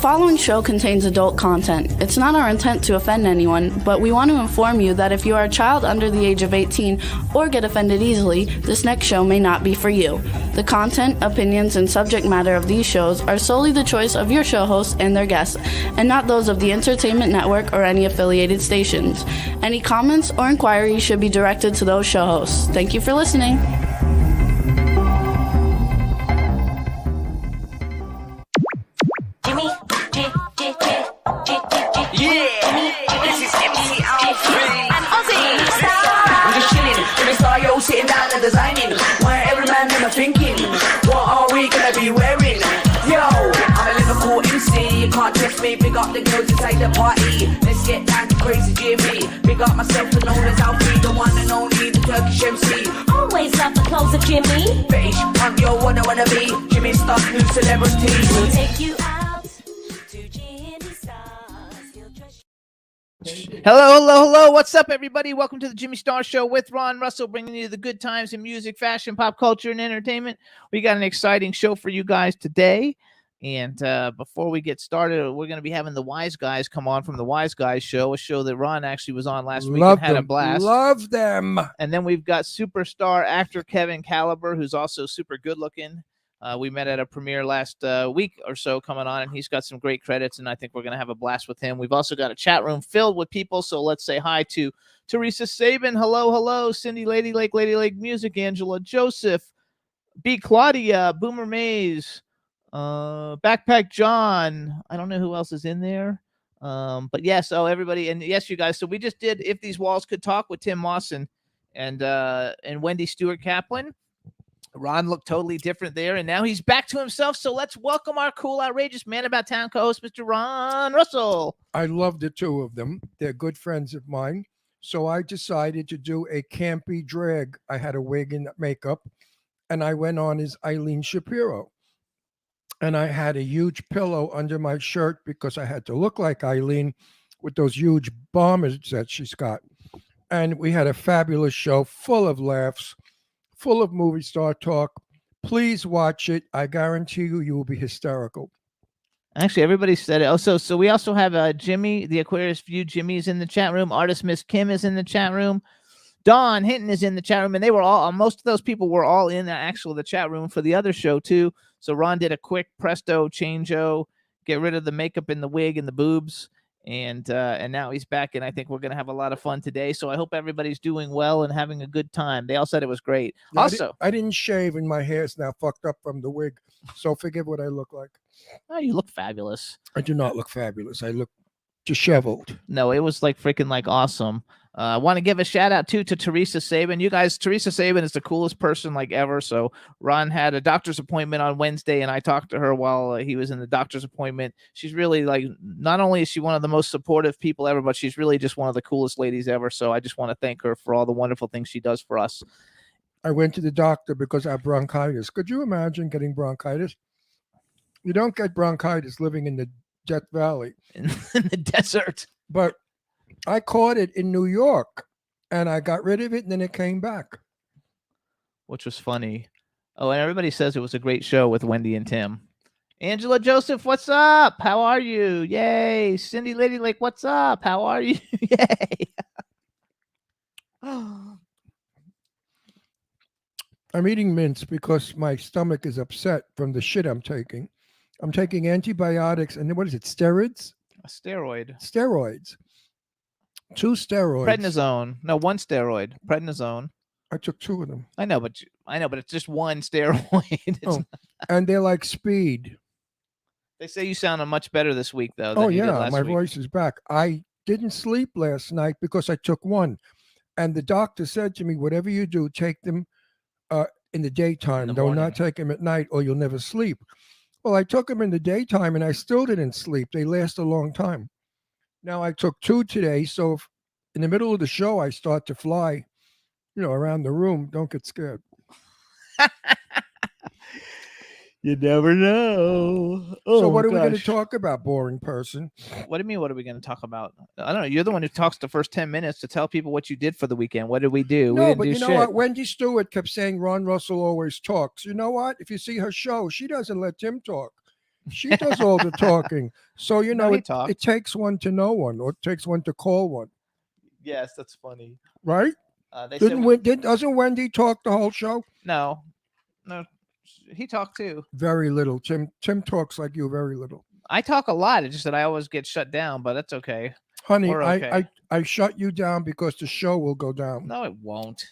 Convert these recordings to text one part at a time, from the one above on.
following show contains adult content. It's not our intent to offend anyone, but we want to inform you that if you are a child under the age of 18 or get offended easily, this next show may not be for you. The content, opinions, and subject matter of these shows are solely the choice of your show hosts and their guests, and not those of the Entertainment Network or any affiliated stations. Any comments or inquiries should be directed to those show hosts. Thank you for listening. Sitting down and designing, why every man never thinking, what are we gonna be wearing? Yo, I'm a Liverpool MC, you can't test me, big up the girls inside the party, let's get down to crazy Jimmy, big up myself and known as Alfie, the one and only, the Turkish MC. Always love the clothes of Jimmy. Bitch, I'm your one I wanna be, Jimmy Star, new celebrity. We'll take you out to Jimmy Stars, he'll trust you. Hello. What's up, everybody? Welcome to the Jimmy Star Show with Ron Russell, bringing you the good times in music, fashion, pop culture, and entertainment. We got an exciting show for you guys today. And before we get started, we're going to be having the Wise Guys come on from the Wise Guys Show, a show that Ron actually was on last week and had a blast. Love them. And then we've got superstar actor Kevin Caliber, who's also super good looking. We met at a premiere last week or so coming on, and he's got some great credits, and I think we're going to have a blast with him. We've also got a chat room filled with people, so let's say hi to Teresa Sabin. Hello. Cindy Lady Lake Music, Angela Joseph, B. Claudia, Boomer Mays, Backpack John. I don't know who else is in there. But yes, everybody, and yes, you guys. So we just did If These Walls Could Talk with Tim Mawson and Wendy Stewart Kaplan. Ron looked totally different there, and now he's back to himself. So let's welcome our cool, outrageous man about town co-host, Mr. Ron Russell. I love the two of them. They're good friends of mine. So I decided to do a campy drag. I had a wig and makeup, and I went on as Eileen Shapiro. And I had a huge pillow under my shirt because I had to look like Eileen with those huge bombers that she's got. And we had a fabulous show full of laughs, full of movie star talk. Please watch it. I guarantee you will be hysterical. Actually, everybody said it. Oh, so we also have Jimmy, the Aquarius View. Jimmy's in the chat room. Artist Miss Kim is in the chat room. Dawn Hinton is in the chat room, and they were all, most of those people were all in the chat room for the other show too. So Ron did a quick presto change-o, get rid of the makeup and the wig and the boobs. And now he's back, and I think we're going to have a lot of fun today. So I hope everybody's doing well and having a good time. They all said it was great. Yeah, Also, I didn't shave, and my hair's now fucked up from the wig. So forgive what I look like. oh, you look fabulous. I do not look fabulous. I look disheveled. No, it was like freaking like awesome. I want to give a shout out to Teresa Sabin. You guys, Teresa Sabin is the coolest person like ever. So Ron had a doctor's appointment on Wednesday, and I talked to her while he was in the doctor's appointment. She's really like, not only is she one of the most supportive people ever, but she's really just one of the coolest ladies ever. So I just want to thank her for all the wonderful things she does for us. I went to the doctor because I have bronchitis. Could you imagine getting bronchitis? You don't get bronchitis living in the Death Valley. In the desert. But I caught it in New York, and I got rid of it, and then it came back. Which was funny. Oh, and everybody says it was a great show with Wendy and Tim. Angela Joseph, what's up? How are you? Yay. Cindy Lady Lake, what's up? How are you? Yay. I'm eating mince because my stomach is upset from the shit I'm taking. I'm taking antibiotics, and what is it, steroids? A steroid. Steroids. 2 steroids. Prednisone. No, one steroid. Prednisone. I took 2 of them. I know, but it's just one steroid. Oh, and they're like speed. They say you sound much better this week, though. Oh, than you did yeah, last my week. voice is back. I didn't sleep last night because I took 1. And the doctor said to me, whatever you do, take them in the daytime. In the Do morning. not take them at night or you'll never sleep. Well, I took them in the daytime, and I still didn't sleep. They last a long time. Now, I took 2 today, so if in the middle of the show I start to fly, around the room, don't get scared. You never know. So what are we going to talk about, boring person? What do you mean, what are we going to talk about? I don't know. You're the one who talks the first 10 minutes to tell people what you did for the weekend. What did we do? We No, didn't but do you know shit. what? Wendy Stewart kept saying Ron Russell always talks. You know what? If you see her show, she doesn't let Tim talk. She does all the talking. So you No, know, he it talks. takes one to know one, or it takes one to call one, Yes, that's funny. right? They said Doesn't Wendy talk the whole show? no, no. He talked too. Very little. Tim talks like you, very little. I talk a lot. It's just that I always get shut down, but that's okay. Honey, We're okay. I shut you down because the show will go down. No, it won't.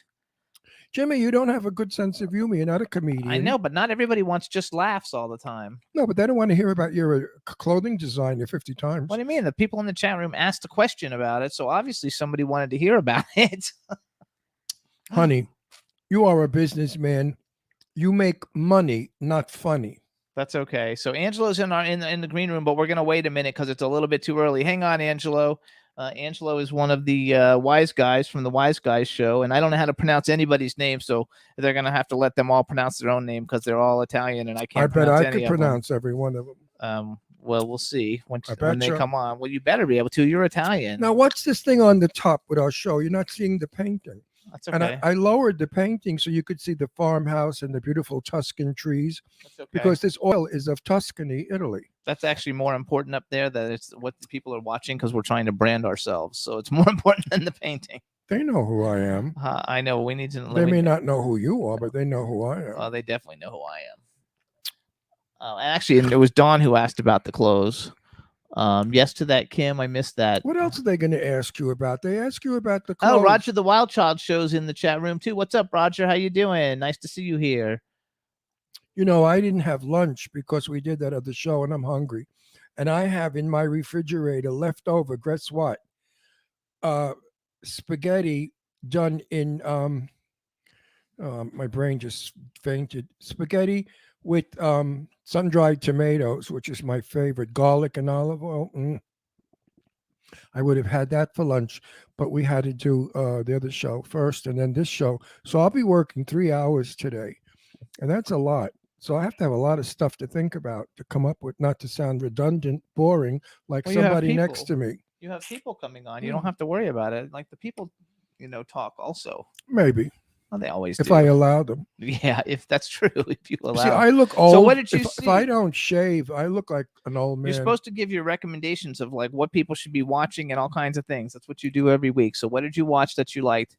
Jimmy, you don't have a good sense of humor. You're not a comedian. I know, but not everybody wants just laughs all the time. No, but they don't want to hear about your clothing designer 50 times. What do you mean? The people in the chat room asked a question about it, so obviously somebody wanted to hear about it. Honey, you are a businessman. You make money, not funny. That's okay. So Angelo's in the green room, but we're gonna wait a minute because it's a little bit too early. Hang on, Angelo. Angelo is one of the wise guys from the Wise Guys show, and I don't know how to pronounce anybody's name, so they're gonna have to let them all pronounce their own name because they're all Italian, and I can't. I bet pronounce I any could of them. pronounce every one of them. Well, we'll see when I they betcha. come on. Well, you better be able to. You're Italian. Now, what's this thing on the top with our show? You're not seeing the painting. That's And okay. I lowered the painting so you could see the farmhouse and the beautiful Tuscan trees That's okay. because this oil is of Tuscany, Italy. That's actually more important up there. That it's what the people are watching because we're trying to brand ourselves. So it's more important than the painting. They know who I am. I know. We need to. They may not know who you are, but they know who I am. They definitely know who I am. Actually, and it was Dawn who asked about the clothes. Yes to that, Kim. I missed that. What else are they going to ask you about? They ask you about the clothes. Oh, Roger the Wild Child shows in the chat room too. What's up, Roger? How you doing? Nice to see you here. You know, I didn't have lunch because we did that other show and I'm hungry. And I have in my refrigerator leftover, guess what? Spaghetti done in my brain just fainted. Spaghetti with sun-dried tomatoes, which is my favorite, garlic and olive oil. I would have had that for lunch, but we had to do the other show first and then this show. So I'll be working 3 hours today, and that's a lot. So I have to have a lot of stuff to think about to come up with, not to sound redundant, boring, like Well, you have somebody next people. to me. You have people coming on. You don't have to worry about it. Like the people, talk also. Maybe Well, they always if do. I allow them. Yeah, if that's true. If you allow. See, I look old. what did you if I see? don't shave, I look like an old man. You're supposed to give your recommendations of like what people should be watching and all kinds of things. That's what you do every week. So what did you watch that you liked?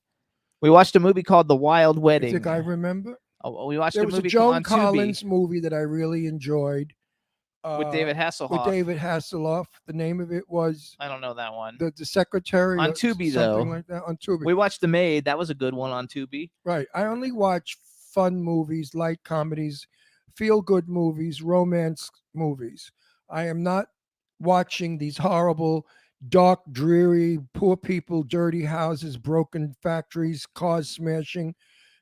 We watched a movie called The Wild You Wedding. think I remember? Oh, we watched There a was a movie Joan called on Tubi Collins movie that I really enjoyed. with David Hasselhoff. With David Hasselhoff. The name of it was I don't know that one. the Secretary. On or Tubi, something though. like that. On Tubi. We watched The Maid. That was a good one on Tubi. Right. I only watch fun movies, light comedies, feel-good movies, romance movies. I am not watching these horrible, dark, dreary, poor people, dirty houses, broken factories, cars smashing,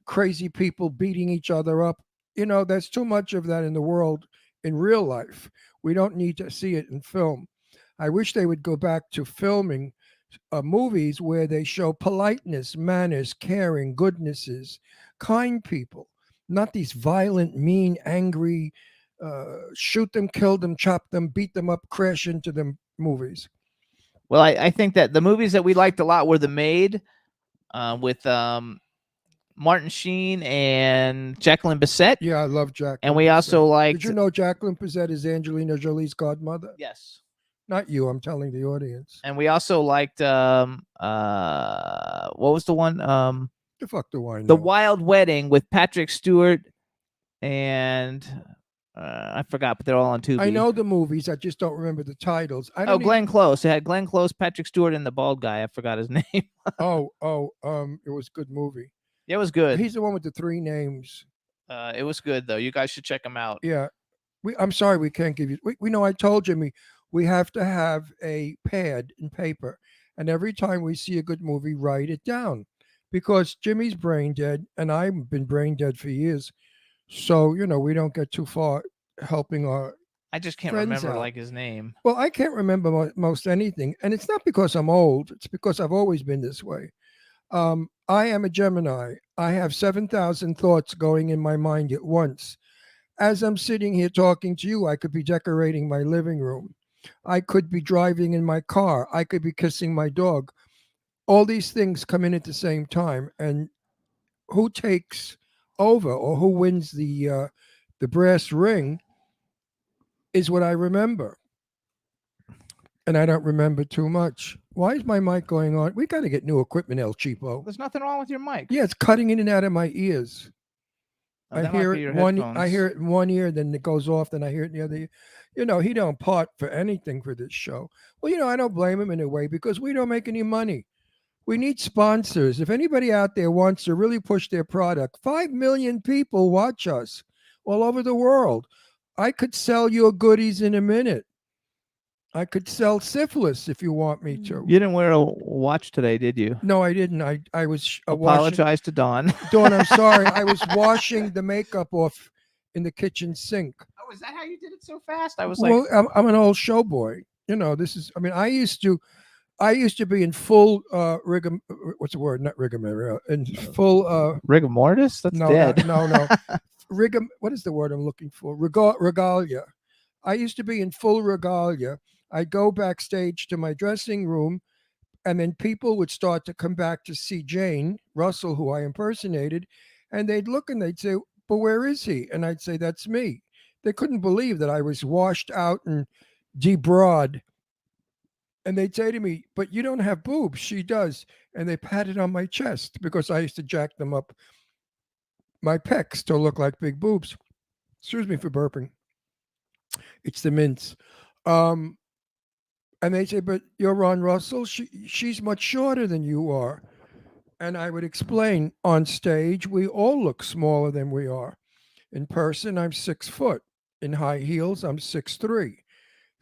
crazy people beating each other up. There's too much of that in the world in real life. We don't need to see it in film. I wish they would go back to filming movies where they show politeness, manners, caring, goodnesses, kind people, not these violent, mean, angry, shoot them, kill them, chop them, beat them up, crash into them movies. Well, I think that the movies that we liked a lot were The Maid with Martin Sheen and Jacqueline Bisset. Yeah, I love Jacqueline. And we Bisset. also liked. Did you know Jacqueline Bisset is Angelina Jolie's godmother? Yes. Not you. I'm telling the audience. And we also liked what was the one? The fuck do I know? The Wild Wedding with Patrick Stewart and I forgot, but they're all on Tubi. I know the movies. I just don't remember the titles. I Oh, don't Glenn Close. It had Glenn Close, Patrick Stewart, and the bald guy. I forgot his name. It was a good movie. It was good. He's the one with the 3 names. It was good though. You guys should check him out. Yeah. I'm sorry we can't give you. We know I told Jimmy we have to have a pad and paper, and every time we see a good movie, write it down, because Jimmy's brain dead, and I've been brain dead for years. So we don't get too far helping our. I just can't Friends remember out. like his name. Well, I can't remember most anything, and it's not because I'm old. It's because I've always been this way. I am a Gemini. I have 7,000 thoughts going in my mind at once. As I'm sitting here talking to you, I could be decorating my living room. I could be driving in my car. I could be kissing my dog. All these things come in at the same time, and who takes over or who wins the brass ring is what I remember. And I don't remember too much. Why is my mic going on? We got to get new equipment, El Cheapo. There's nothing wrong with your mic. Yeah, it's cutting in and out of my ears. Oh, I that might hear be it your one. I headphones. hear it in one ear, then it goes off. Then I hear it in the other ear. You know, he don't part for anything for this show. Well, you know, I don't blame him in a way because we don't make any money. We need sponsors. If anybody out there wants to really push their product, 5 million people watch us all over the world. I could sell your goodies in a minute. I could sell syphilis if you want me to. You didn't wear a watch today, did you? No, I didn't. I was washing. Apologize to Dawn. Dawn, I'm sorry. I was washing the makeup off in the kitchen sink. Oh, is that how you did it so fast? I was like, Well, I'm an old show boy. You know, this is. I mean, I used to be in full rigor. What's the word? Not rigor. In full. rigor mortis? That's No, dead. no. Rigor. What is the word I'm looking for? Regalia. I used to be in full regalia. I'd go backstage to my dressing room, and then people would start to come back to see Jane Russell, who I impersonated, and they'd look and they'd say, "But where is he?" And I'd say, "That's me." They couldn't believe that I was washed out and debroad. And they'd say to me, "But you don't have boobs." She does. And they patted on my chest because I used to jack them up my pecs to look like big boobs. Excuse me for burping. It's the mints. And they say, "But you're Ron Russell. She's much shorter than you are." And I would explain, on stage, we all look smaller than we are. In person, I'm 6 foot. In high heels, I'm 6'3".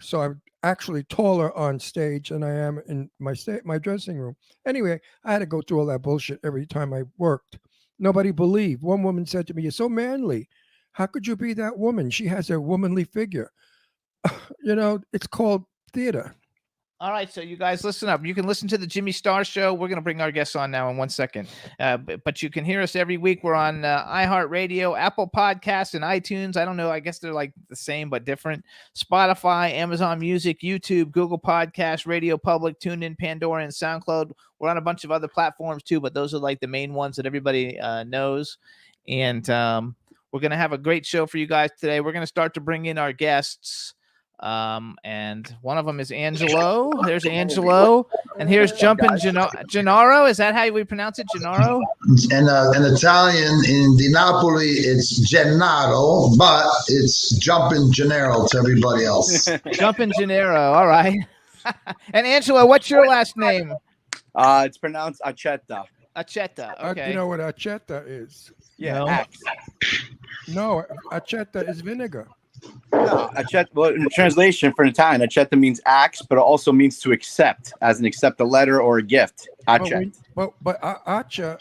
So I'm actually taller on stage than I am in my dressing room. Anyway, I had to go through all that bullshit every time I worked. Nobody believed. One woman said to me, "You're so manly. How could you be that woman? She has a womanly figure." You know, it's called theater. All right, so you guys listen up. You can listen to the Jimmy Star Show. We're going to bring our guests on now in 1 second. But you can hear us every week. We're on iHeartRadio, Apple Podcasts, and iTunes. I don't know. I guess they're like the same but different. Spotify, Amazon Music, YouTube, Google Podcasts, Radio Public, TuneIn, Pandora, and SoundCloud. We're on a bunch of other platforms too, but those are like the main ones that everybody knows. And we're going to have a great show for you guys today. We're going to start to bring in our guests. And one of them is Angelo. There's Angelo, and here's Jumpin' Gennaro. Is that how we pronounce it, Gennaro? In Italian, in Di Napoli, it's Gennaro, but it's Jumpin' Gennaro to everybody else. Jumpin' Gennaro. All right. And Angelo, what's your last name? It's pronounced Accetta. Accetta. Okay. You know what acetta is? Yeah, No. axe. No, acetta is vinegar. No, accetta. Well, in translation for Italian, accetta means axe, but it also means to accept, as in accept a letter or a gift. Accetta. But acha,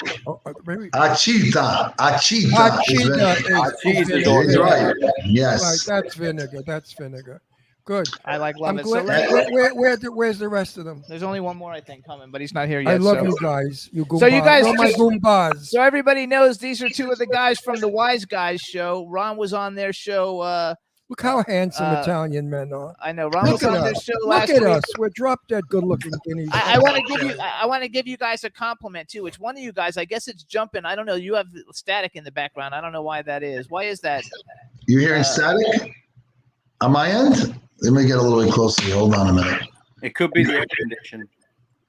maybe Acita. acita is Acita He's right. Right, Yes. that's vinegar. That's vinegar. Good. I love I'm it. So glad. Where's the rest of them? there's only one more, I think, coming, but he's not here yet. I love so. you guys. You So you guys You're my just- goombas. So everybody knows these are two of the guys from the Wise Guys show. Ron was on their show. Look how handsome Italian men are. I know Ron Look was at on their us. show Look last at week. us. We're drop dead good looking guineas. I want to give you. I want to give you guys a compliment too. It's one of you guys. I guess it's jumping. I don't know. You have static in the background. I don't know why that is. Why is that? You hearing static on my end? Let me get a little bit closer. Hold on a minute. It could be the air condition.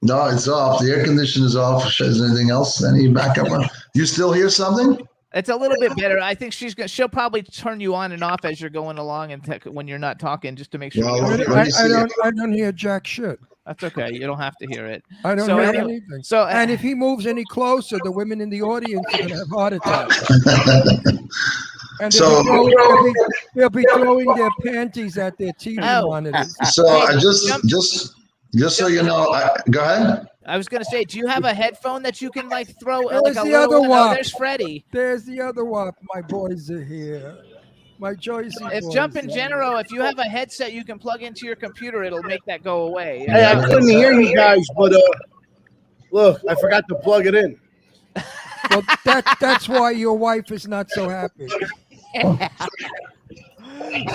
No, it's off. The air condition is off. Is there anything else? Any backup? You still hear something? It's a little bit better. I think she'll probably turn you on and off as you're going along and when you're not talking, just to make sure. Well, you don't hear let me it. see. I don't hear jack shit. That's okay. You don't have to hear it. I don't So hear anyway- anything. So And if he moves any closer, the women in the audience are going to have heart attacks. And So- they'll be throwing their panties at their TV Oh. monitors. So I just so you know, go ahead. I was gonna say, do you have a headphone that you can like throw? There's Like a the little other one? one. Oh, there's Freddie. There's the other one. My boys are here. My Joycey If boys Jumpin' are Gennaro, if you have a headset you can plug into your computer, it'll make that go away. Hey, I couldn't hear you guys, but look, I forgot to plug it in. Well, that's why your wife is not so happy.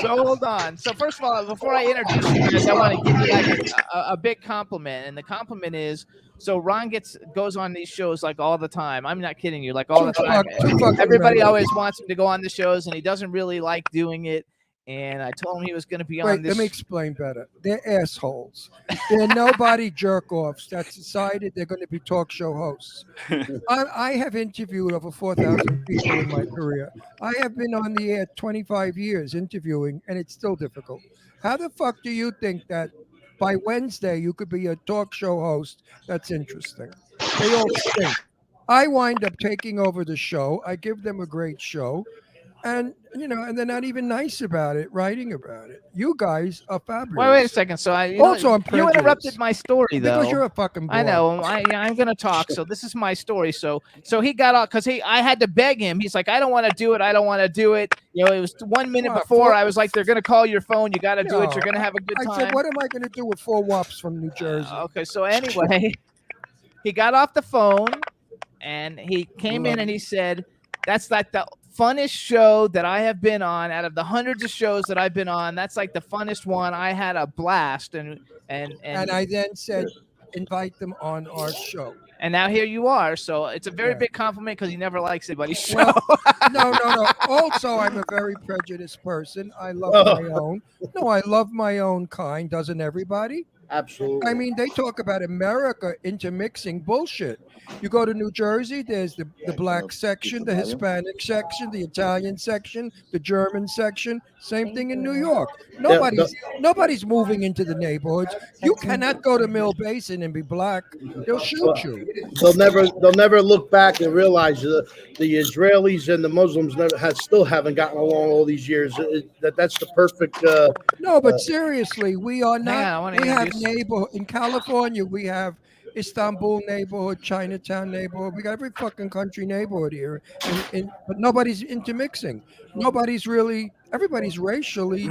So hold on. So first of all, before I introduce you guys, I want to give you guys a big compliment, and the compliment is, so Ron goes on these shows like all the time. I'm not kidding you, like all the time. Too fucking Everybody right. always wants him to go on the shows, and he doesn't really like doing it. and I told him he was going to be on Wait, this. let me explain better. They're assholes. They're nobody jerk-offs that decided they're going to be talk show hosts. I have interviewed over 4,000 people in my career. I have been on the air 25 years interviewing, and it's still difficult. How the fuck do you think that by Wednesday you could be a talk show host that's interesting? They all stink. I wind up taking over the show. I give them a great show. And and they're not even nice about it, writing about it. You guys are fabulous. Wait a second. So Also, I'm you interrupted prejudiced. my story though. Because you're a fucking boy. I know. I'm going to talk. So this is my story. So he got off because I had to beg him. He's like, I don't want to do it. I don't want to do it. It was 1 minute What, before. four- I was like, they're going to call your phone. You got to do it. No. You're going to have a good I time. said, what am I going to do with 4 wops from New Jersey? Okay. So anyway, he got off the phone and he came in and he said, that's like the funnest show that I have been on out of the hundreds of shows that I've been on. That's like the funnest one. I had a blast. And I then said, invite them on our show. And now here you are. So it's a very big compliment because he never likes anybody's show. Well, no. Also, I'm a very prejudiced person. I love my own. No, I love my own kind. Doesn't everybody? Absolutely. I mean, they talk about America intermixing bullshit. You go to New Jersey, there's the black section, the Hispanic section, the Italian section, the German section. Same thing in New York. Nobody's moving into the neighborhoods. You cannot go to Mill Basin and be black. They'll shoot you. They'll never look back and realize the Israelis and the Muslims still haven't gotten along all these years. That's the perfect. No, but seriously, we are not. I wanna We have introduce- neighborhood in California. We have Istanbul neighborhood, Chinatown neighborhood. We got every fucking country neighborhood here, but nobody's intermixing. Everybody's racially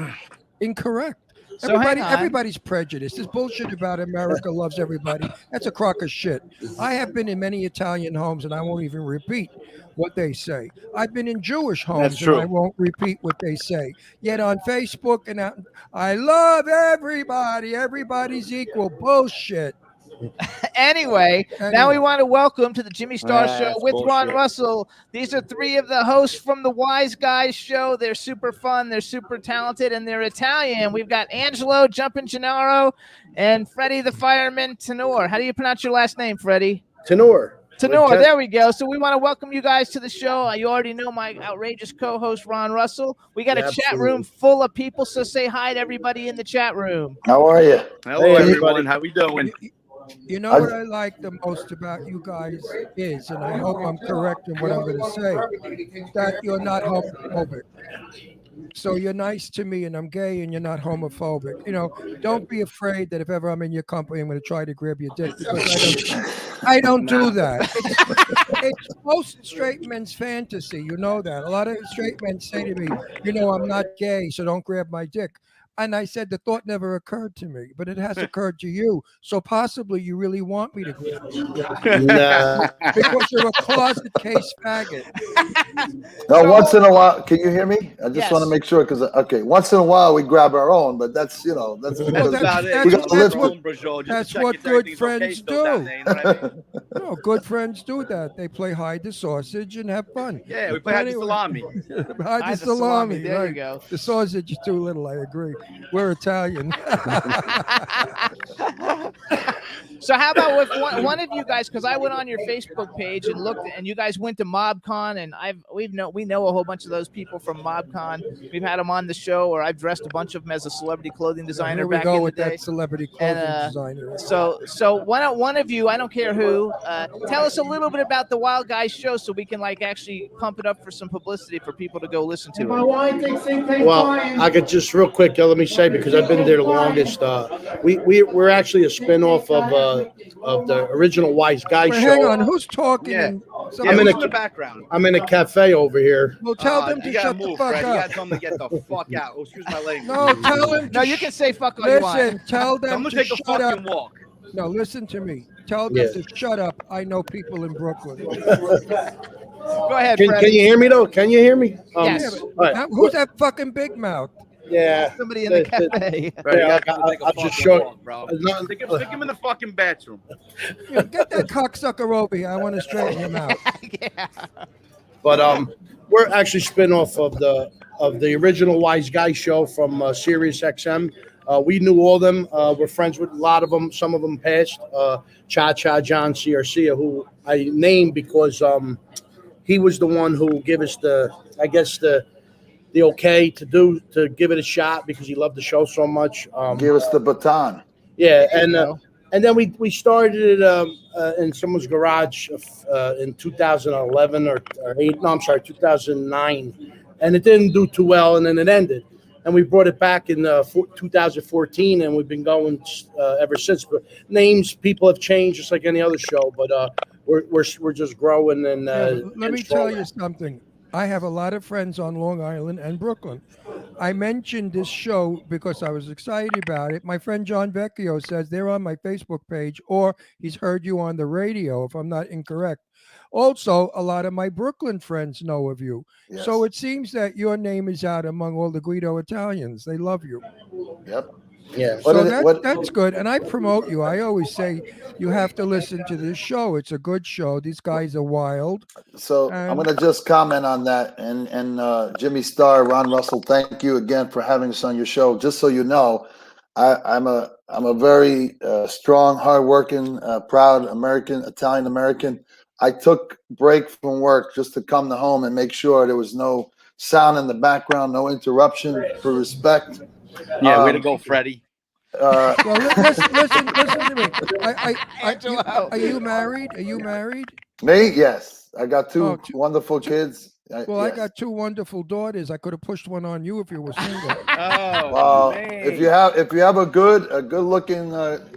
incorrect. So hang on. Everybody's prejudiced. This bullshit about America loves everybody. That's a crock of shit. I have been in many Italian homes, and I won't even repeat what they say. I've been in Jewish homes, true. and I won't repeat what they say. Yet on Facebook and out, I love everybody. Everybody's equal. Bullshit. Anyway, now we want to welcome to the Jimmy Star Show That's with Ron bullshit. Russell. These are 3 of the hosts from the Wise Guys Show. They're super fun, they're super talented, and they're Italian. We've got Angelo Jumpin' Gennaro and Freddie the Fireman Tenor. How do you pronounce your last name, Freddie? Tenor. Tenor, there we go. So we want to welcome you guys to the show. You already know my outrageous co-host, Ron Russell. We got a chat room full of people, so say hi to everybody in the chat room. How are you? Hello, Hey, everyone. How we doing? You know what I like the most about you guys is, and I hope I'm correct in what I'm going to say, that you're not homophobic. So you're nice to me, and I'm gay, and you're not homophobic. Don't be afraid that if ever I'm in your company, I'm going to try to grab your dick, because I don't do that. It's most straight men's fantasy. You know that. A lot of straight men say to me, I'm not gay, so don't grab my dick. And I said, the thought never occurred to me, but it has occurred to you. So possibly you really want me to grab your dick. Nah. Because you're a closet case faggot. No, once in a while, can you hear me? I just Yes. want to make sure because once in a while we grab our own, but that's Well, That's that's- about it. that's- We that's gotta live what- home, Brajol, just to that's check what if good everything's friends okay still down do. there, you know what I mean? No, good friends do that. They play hide the sausage and have fun. Yeah, we play hide the Anyway. salami. Hide Hi, the salami. There Right. you go. The sausage is too little. I agree. We're Italian. So how about with one of you guys? Because I went on your Facebook page and looked, and you guys went to MobCon, and we know a whole bunch of those people from MobCon. We've had them on the show, or I've dressed a bunch of them as a celebrity clothing designer Here we back go in the with day. that celebrity clothing And, designer. So one of you, I don't care who, tell us a little bit about the Wild Guys show, so we can actually pump it up for some publicity for people to go listen to it. Well, I could just real quick let me say, because I've been there the longest. We're actually a spinoff of the original Wise Guys Wait, show. hang on. Who's talking? Yeah. And Yeah, somebody- I'm in who's a- the background. I'm in a cafe over here. well, tell them to You gotta shut the move, fuck Fred. You up. gotta tell them to get the fuck out. Oh, excuse my language. No, tell them. No, you can say fuck all you want. Listen. Tell I'm them gonna to take a shut up. fucking walk. No, listen to me. Tell them Yeah. to shut up. I know people in Brooklyn. Go ahead, Can Freddie. you hear me though? Can you hear me? Yes. All right. Now, who's that fucking big mouth? Yeah. Somebody in the cafe. Right, Yeah, you gotta take a I'll fucking just show- walk, bro. Not- Stick him in the fucking bathroom. Get that cocksucker over here. I want to straighten him out. Yeah. But we're actually spin off of of the original Wise Guy show from Sirius XM. We knew all of them. We're friends with a lot of them. Some of them passed. Cha Cha John Garcia, who I named because he was the one who gave us the okay to give it a shot because he loved the show so much. Give us the baton. Yeah, and then we started it in someone's garage in 2011 or 8. No, I'm sorry, 2009, and it didn't do too well, and then it ended. And we brought it back in 2014, and we've been going ever since. But names, people have changed, just like any other show. But we're just growing and. Let me tell you something. I have a lot of friends on Long Island and Brooklyn. I mentioned this show because I was excited about it. My friend John Vecchio says they're on my Facebook page, or he's heard you on the radio, if I'm not incorrect. Also, a lot of my Brooklyn friends know of you. Yes. So it seems that your name is out among all the Guido Italians. They love you. Yep. Yeah. So that's good. And I promote you. I always say you have to listen to this show. It's a good show. These guys are wild. So I'm going to just comment on that. And Jimmy Starr, Ron Russell, thank you again for having us on your show. Just so you know, I'm a very strong, hardworking, proud American, Italian American. I took break from work just to come to home and make sure there was no sound in the background, no interruption, for respect. Yeah, way to go, Freddie. Well, listen to me. Are you married? Are you married? Me? Yes. I got two wonderful kids. Well, yes. I got 2 wonderful daughters. I could have pushed one on you if you were single. Well, if you have a good looking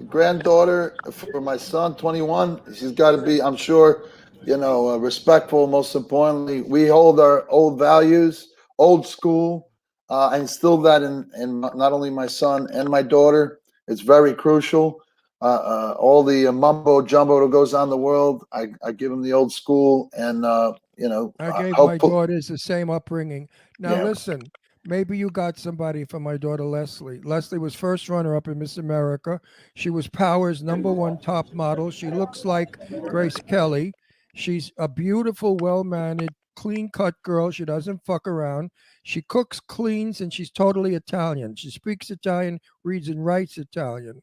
granddaughter for my son, 21, she's got to be, I'm sure, respectful. Most importantly, we hold our old values, old school. I instill that in not only my son and my daughter. It's very crucial. All the mumbo jumbo that goes on in the world, I give them the old school, and I gave my daughters the same upbringing. Now listen, maybe you got somebody for my daughter Leslie. Leslie was first runner-up in Miss America. She was Power's #1 top model. She looks like Grace Kelly. She's a beautiful, well-mannered, clean-cut girl. She doesn't fuck around. She cooks, cleans, and she's totally Italian. She speaks Italian, reads and writes Italian.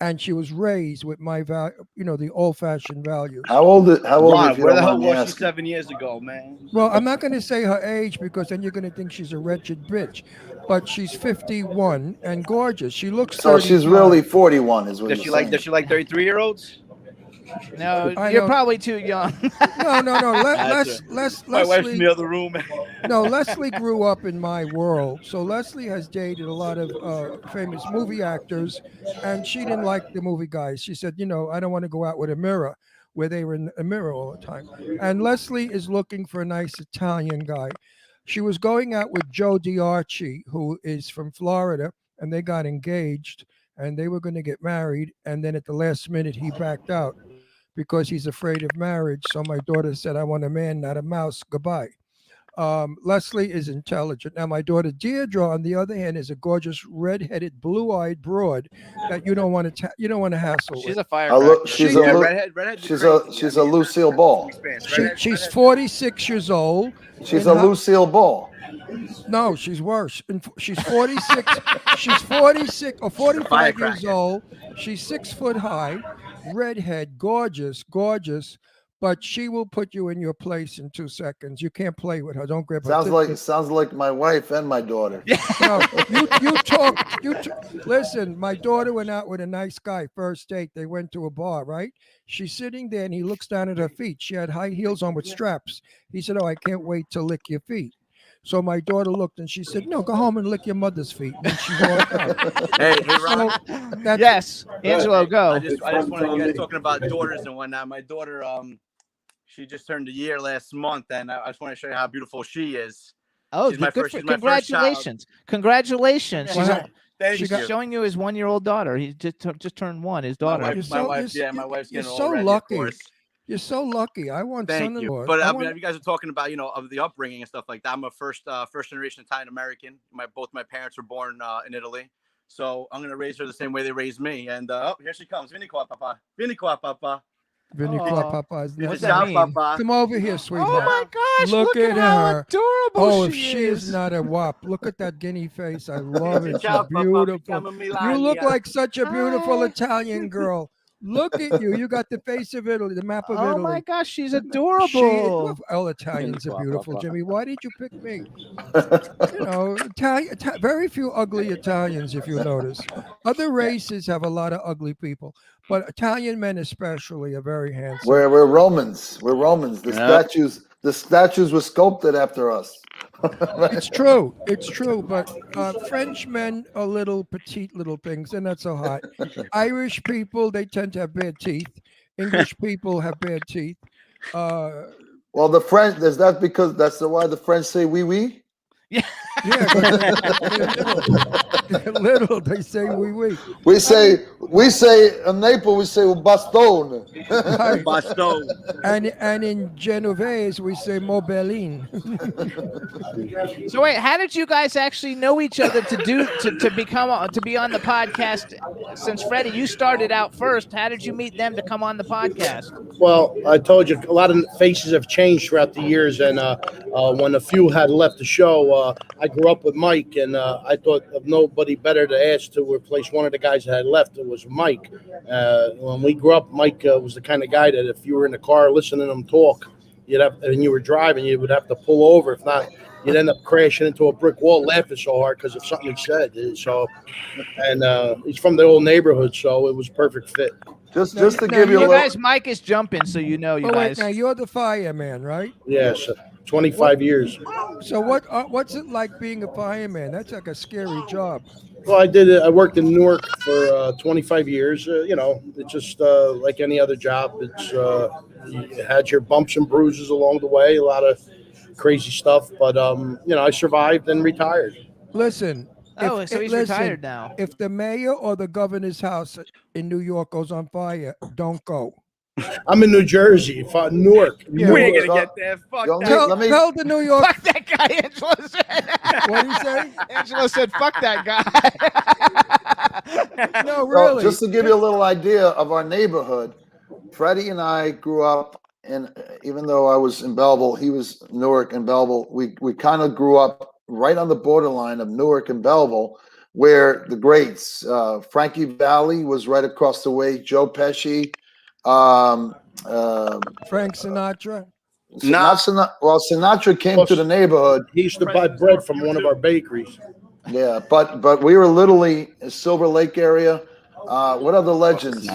And she was raised with my the old-fashioned values. How old is where the hell was she 7 years ago, man? Well, I'm not going to say her age because then you're going to think she's a wretched bitch. But she's 51 and gorgeous. She looks. So she's really 41, is what Does she like? Does she like 33-year-olds? No, you're probably too young. No. My wife's in the other room. No, Leslie grew up in my world. So Leslie has dated a lot of famous movie actors, and she didn't like the movie guys. She said, I don't want to go out with a mirror, where they were in a mirror all the time. And Leslie is looking for a nice Italian guy. She was going out with Joe Diarchi, who is from Florida, and they got engaged, and they were going to get married. And then at the last minute, he backed out because he's afraid of marriage. So my daughter said, I want a man, not a mouse. Goodbye. Leslie is intelligent. Now, my daughter Deirdre, on the other hand, is a gorgeous, red-headed, blue-eyed broad that you don't want to hassle with. She's a firecracker. She's a Lucille Ball. She's 46 years old. She's a Lucille Ball. No, she's worse. She's 46. She's 46 or 45 years old. She's 6 foot high, redhead, gorgeous. But she will put you in your place in 2 seconds. You can't play with her. Don't grab her. Sounds like my wife and my daughter. No, listen, my daughter went out with a nice guy, first date. They went to a bar, right? She's sitting there and he looks down at her feet. She had high heels on with straps. He said, "Oh, I can't wait to lick your feet." So my daughter looked and she said, "No, go home and lick your mother's feet." And she walked out. Hey, Ron. Yes, Angelo, go. I just want to get talking about daughters and whatnot. My daughter, she just turned a year last month, and I just want to show you how beautiful she is. Oh, she's my first congratulations! Congratulations! Yeah. She's showing you his 1-year-old daughter. He just turned 1. His daughter. My wife's getting you're all so ready, lucky. of course. You're so lucky. I want Thank you. son-in-law. But you guys are talking about of the upbringing and stuff like that. I'm a first generation Italian American. Both my parents were born in Italy, so I'm gonna raise her the same way they raised me. And here she comes. Vieni qua, papa. Vieni qua, papa. Vinny Aw. Papa's What's nest. that mean? Come over here, sweetheart. Oh my gosh! Look at how her. adorable Oh, if she she is not a wop, look at that guinea face. I love it. She's beautiful. You look like such a beautiful Hi. Italian girl. Look at you. You got the face of Italy, the map of Oh Italy. my gosh, she's She, adorable. all Italians are beautiful, Jimmy. Why did you pick me? You know, very few ugly Italians, if you notice. Other races have a lot of ugly people, but Italian men especially are very handsome. We're Romans. We're Romans. The Yep. statues were sculpted after us. It's true. It's true. But French men are little petite little things. They're not so hot. Irish people, they tend to have bad teeth. English people have bad teeth. Well, the French, is that because that's why the French say oui, oui? Yeah, they're little. They say oui. We say in Naples, we say bastone. Right. Baston. And in Genovese, we say Mobelin. So wait, how did you guys actually know each other to be on the podcast? Since Freddie, you started out first. How did you meet them to come on the podcast? Well, I told you a lot of faces have changed throughout the years, and when a few had left the show, I grew up with Mike, and I thought of nobody better to ask to replace one of the guys that had left. It was Mike. When we grew up, Mike was the kind of guy that if you were in the car listening to him talk, and you were driving, you would have to pull over. If not, you'd end up crashing into a brick wall laughing so hard because of something he said. So, and he's from the old neighborhood, so it was a perfect fit. Just to now give you a You little. guys, Mike is jumping, so you know, you Oh, wait, guys. now you're the fireman, right? Yes, 25 years. So what's it like being a fireman? That's like a scary job. Well, I worked in Newark for 25 years. It's just like any other job. It's you had your bumps and bruises along the way, a lot of crazy stuff. But I survived and retired. Listen. Oh, so he's retired now. If the mayor or the governor's house in New York goes on fire, don't go. I'm in New Jersey, Newark. Yeah, We ain't Newark. gonna get there. Fuck Don't that. let me- Tell the New York. Fuck that guy, Angela said. What did he say? Angela said, "Fuck that guy." No, So, really. just to give you a little idea of our neighborhood, Freddie and I grew up in, even though I was in Belleville, he was Newark and Belleville. We kind of grew up right on the borderline of Newark and Belleville, where the greats, Frankie Valli was right across the way, Joe Pesci, Frank Sinatra. Sinatra came to the neighborhood. He used to buy bread from one of our bakeries. Yeah, but we were literally in Silver Lake area. What other legends?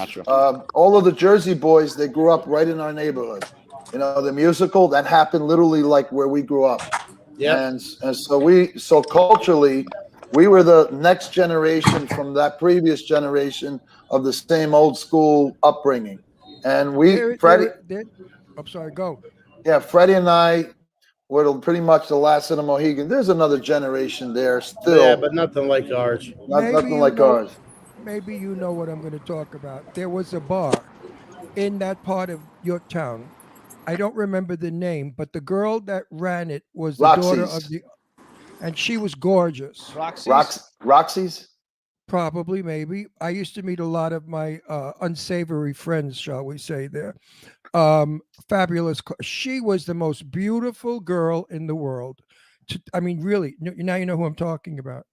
All of the Jersey Boys, they grew up right in our neighborhood. You know, the musical that happened literally like where we grew up. Yeah. And so culturally, we were the next generation from that previous generation of the same old school upbringing. And Freddie, I'm sorry, go. yeah, Freddie and I were pretty much the last of the Mohegan. There's another generation there still. Yeah, but nothing like ours. Maybe Nothing you like know- ours. Maybe you know what I'm going to talk about. There was a bar in that part of your town. I don't remember the name, but the girl that ran it was the daughter Roxy's. of the, and she was gorgeous. Roxy's? Probably, maybe. I used to meet a lot of my unsavory friends, shall we say, there. Fabulous. She was the most beautiful girl in the world. I mean, really, now you know who I'm talking about.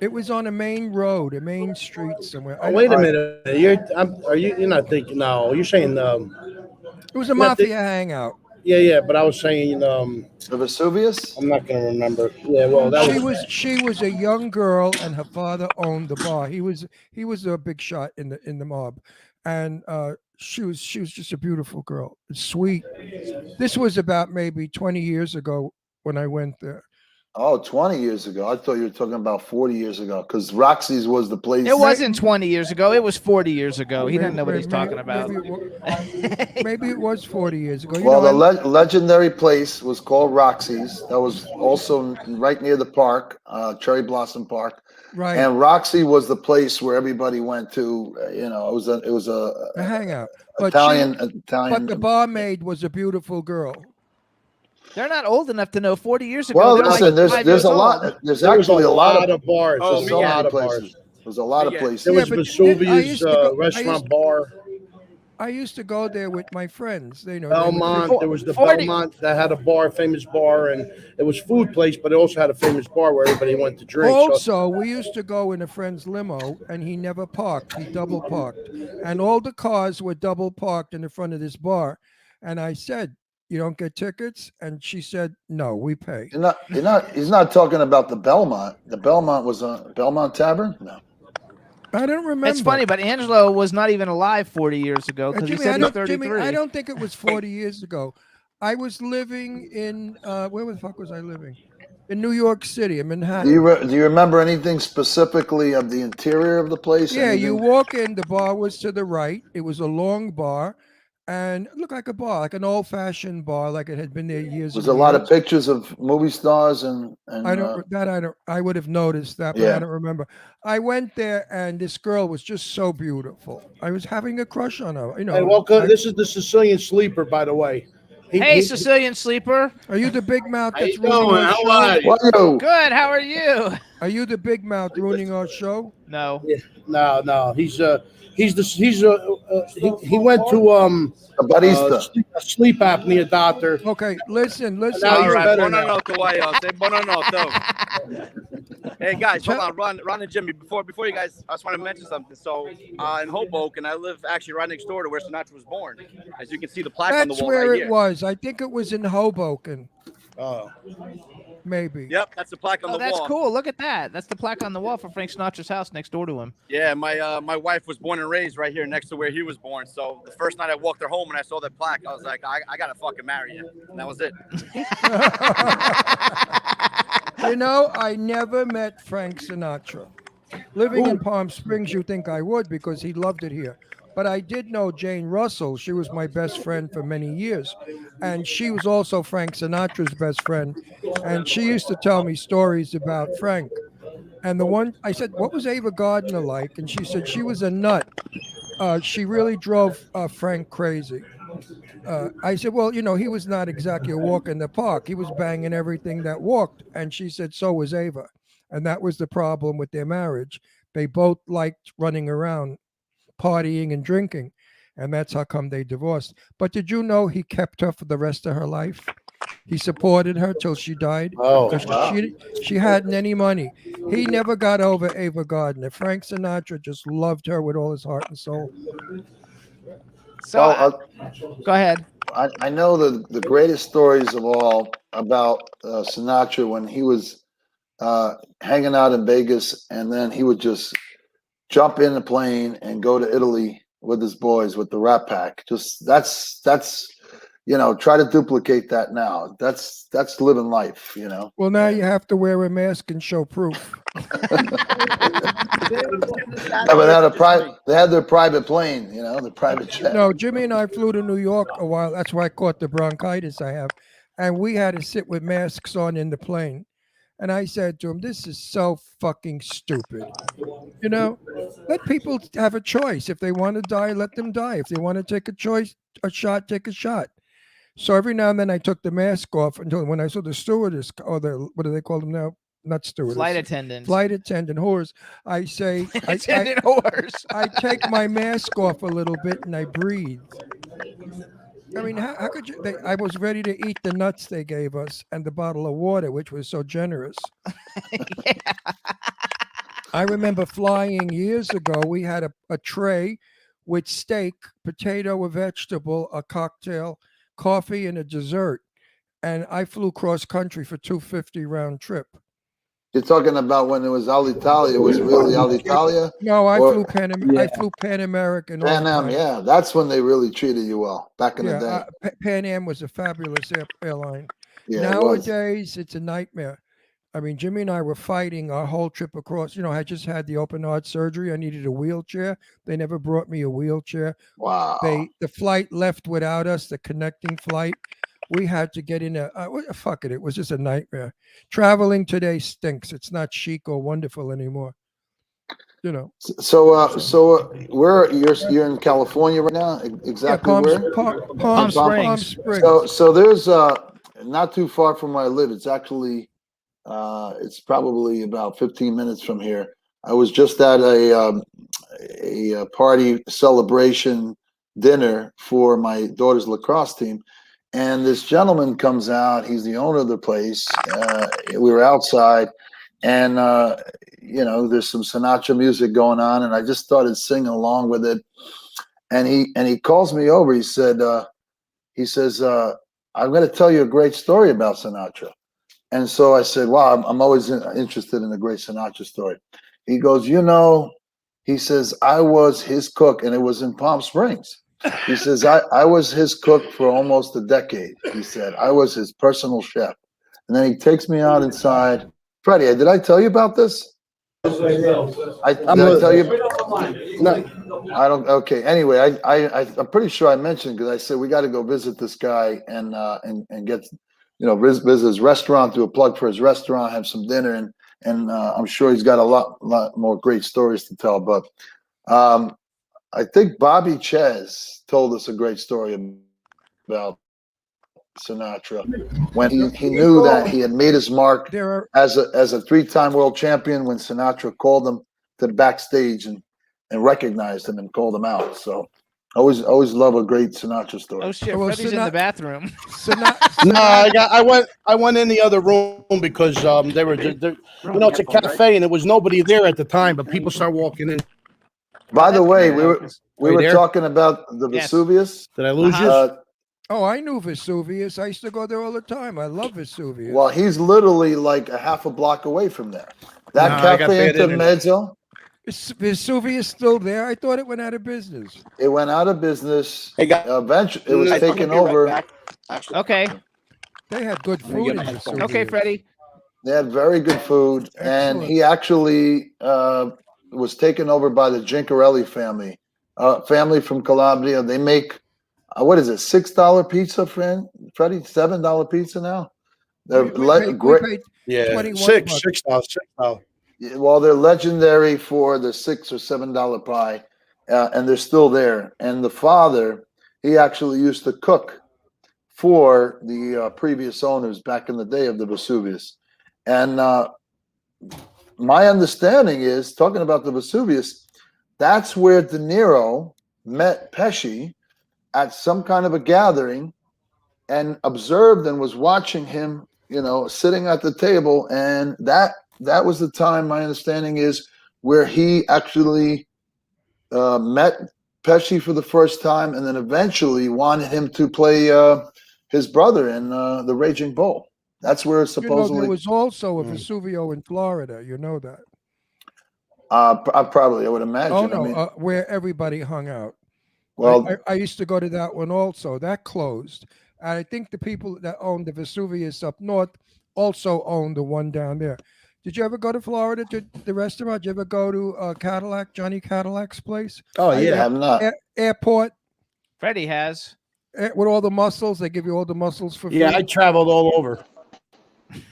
It was on a main road, a main street somewhere. Oh, wait a minute. You're not thinking? No, you're saying. It was a mafia hangout. Yeah, but I was saying. The Vesuvius? I'm not going to remember. Yeah, well, that She was a young girl, and her father owned the bar. He was a big shot in the mob, and she was just a beautiful girl, sweet. This was about maybe 20 years ago when I went there. Oh, 20 years ago. I thought you were talking about 40 years ago because Roxy's was the place. It wasn't 20 years ago. It was 40 years ago. He Maybe- doesn't know what he's maybe- talking about. Maybe it was 40 years ago. You Well, know, the legendary place was called Roxy's. That was also right near the park, Cherry Blossom Park. right, And Roxy was the place where everybody went to. You know, it was a a hangout. But Italian. but the barmaid was a beautiful girl. They're not old enough to know 40 years ago. Well, they're like listen, 5 there's years a old. lot. There's there was actually a lot of bars. Oh, There's a a lot lot of of bars. places. There's a lot of Yeah. places. There was but I Vesuvius used to go- I restaurant used- bar. I used to go there with my friends. They know they would Belmont. There was the 40 Belmont that had a bar, famous bar, and it was food place, but it also had a famous bar where everybody went to drink. So Also, we used to go in a friend's limo, and he never parked. He double parked, and all the cars were double parked in the front of this bar. And I said, "You don't get tickets?" And she said, "No, we pay." He's not talking about the Belmont. The Belmont was a Belmont Tavern? No. I don't remember. It's funny, but Angelo was not even alive 40 years ago because he Jimmy, said I he's don't, 33. Jimmy, I don't think it was 40 years ago. I was living in where the fuck was I living? In New York City, in Manhattan. Do you remember anything specifically of the interior of the place? Yeah, you Anything? walk in, the bar was to the right. It was a long bar and it looked like a bar, like an old-fashioned bar, like it had been there years Was and a lot of years. pictures of movie stars and I would have noticed that, but Yeah. I don't remember. I went there and this girl was just so beautiful. I was having a crush on her. You know, Hey, welcome. I- This is the Sicilian Sleeper, by the way. Hey, Sicilian Sleeper. are you the big mouth How that's you ruining doing? our How show? are you? Whoa. Good. How are you? Are you the big mouth ruining our show? No. No. He went to A barista. sleep apnea doctor. Okay, listen. Now All he's right, better now. buonanotte, Wayo. Say buonanotte. Hey guys, hold on, Ron and Jimmy. Before you guys, I just want to mention something. So in Hoboken, I live actually right next door to where Sinatra was born. As you can see, the plaque on the That's wall where right it here. was. I think it was in Hoboken, Oh, maybe. Yep, that's the plaque on Oh, the that's wall. cool. Look at that. That's the plaque on the wall for Frank Sinatra's house next door to him. Yeah, my wife was born and raised right here next to where he was born. So the first night I walked her home and I saw that plaque, I was like, I gotta fucking marry you, and that was it. You know, I never met Frank Sinatra. Living in Palm Springs, you think I would because he loved it here. But I did know Jane Russell. She was my best friend for many years. And she was also Frank Sinatra's best friend. And she used to tell me stories about Frank. And the one I said, "What was Ava Gardner like?" And she said she was a nut. She really drove Frank crazy. I said, "Well, you know, he was not exactly a walk in the park. He was banging everything that walked." And she said, "So was Ava." And that was the problem with their marriage. They both liked running around, partying and drinking. And that's how come they divorced. But did you know he kept her for the rest of her life? He supported her till she died. Oh, 'Cause wow. she hadn't any money. He never got over Ava Gardner. Frank Sinatra just loved her with all his heart and soul. So Well, go ahead. I know the greatest stories of all about Sinatra when he was hanging out in Vegas, and then he would just jump in the plane and go to Italy with his boys with the Rat Pack. Just that's try to duplicate that now. That's living life. Well, now you have to wear a mask and show proof. Yeah, but they had their private plane. The private jet. No, Jimmy and I flew to New York a while. That's why I caught the bronchitis I have. And we had to sit with masks on in the plane. And I said to him, "This is so fucking stupid. Let people have a choice. If they want to die, let them die. If they want to take a shot, take a shot." So every now and then I took the mask off until when I saw the stewardess, or what do they call them now? Not stewardess. Flight attendant. Flight attendant whores. I say, Attendant whores. I take my mask off a little bit and I breathe. I mean, how could you? I was ready to eat the nuts they gave us and the bottle of water, which was so generous. I remember flying years ago. We had a tray with steak, potato, a vegetable, a cocktail, coffee, and a dessert. And I flew cross country for $250 round trip. You're talking about when it was Alitalia. It was really Alitalia. No, I Or- flew I flew Pan American. all Pan the Am, time. yeah, that's when they really treated you well back in the day. Pan Am was a fabulous airline. Yeah, it was. Nowadays, it's a nightmare. I mean, Jimmy and I were fighting our whole trip across. I just had the open heart surgery. I needed a wheelchair. They never brought me a wheelchair. Wow. The flight left without us, the connecting flight. We had to get in fuck it. It was just a nightmare. Traveling today stinks. It's not chic or wonderful anymore. So where you're in California right now? Exactly Palm where? Springs. So there's not too far from where I live. It's actually it's probably about 15 minutes from here. I was just at a party celebration dinner for my daughter's lacrosse team. And this gentleman comes out. He's the owner of the place. We were outside, and there's some Sinatra music going on, and I just started singing along with it. And he calls me over. He says, "I'm going to tell you a great story about Sinatra." And so I said, "Wow, I'm always interested in a great Sinatra story." He goes, he says, "I was his cook," and it was in Palm Springs. He says, I was his cook for almost a decade. He said, "I was his personal chef." And then he takes me out inside. Freddie, did I tell you about this? Did I tell you? No. I don't. Okay. Anyway, I'm pretty sure I mentioned, because I said we got to go visit this guy and get, visit his restaurant, do a plug for his restaurant, have some dinner, and I'm sure he's got a lot more great stories to tell. But I think Bobby Ches told us a great story about Sinatra when he knew that he had made his mark as a three-time world champion, when Sinatra called him to the backstage and recognized him and called him out. So always love a great Sinatra story. Oh shit, Well, Freddie's in the bathroom. No, I went in the other room because they were it's a cafe and there was nobody there at the time, but people start walking in. By the way, we Are you were there? talking about the Yes. Vesuvius. Did I lose you? Oh, I knew Vesuvius. I used to go there all the time. I love Vesuvius. Well, he's literally like a half a block away from there. That No, I got Cafe bad internet. Intermezzo, Is Vesuvius still there? I thought it went out of business. it went out of business. Hey, guys. Eventually, it was I'm gonna taken be right over. back, actually. Okay. They had good food in Vesuvius. Okay, Freddie. They had very good food, and Excellent. he actually was taken over by the Gincarelli family, family from Calabria. They make what is it, $6 pizza, Freddie? $7 pizza now. They're We great. paid Yeah, 21 $6. Well, they're legendary for the $6 or $7 pie, and they're still there. And the father, he actually used to cook for the previous owners back in the day of the Vesuvius. And my understanding is, talking about the Vesuvius, that's where De Niro met Pesci at some kind of a gathering and observed and was watching him, sitting at the table. And that was the time, my understanding is, where he actually met Pesci for the first time, and then eventually wanted him to play his brother in The Raging Bull. That's where supposedly. there was also a Vesuvio in Florida. You know that? I would imagine. Oh no, I mean, where everybody hung out. well, I used to go to that one also. That closed. And I think the people that owned the Vesuvius up north also owned the one down there. Did you ever go to Florida to the restaurant? Did you ever go to Cadillac, Johnny Cadillac's place? Oh I yeah. have not. Airport Freddie has. with all the mussels. They give you all the mussels for free. Yeah, I traveled all over.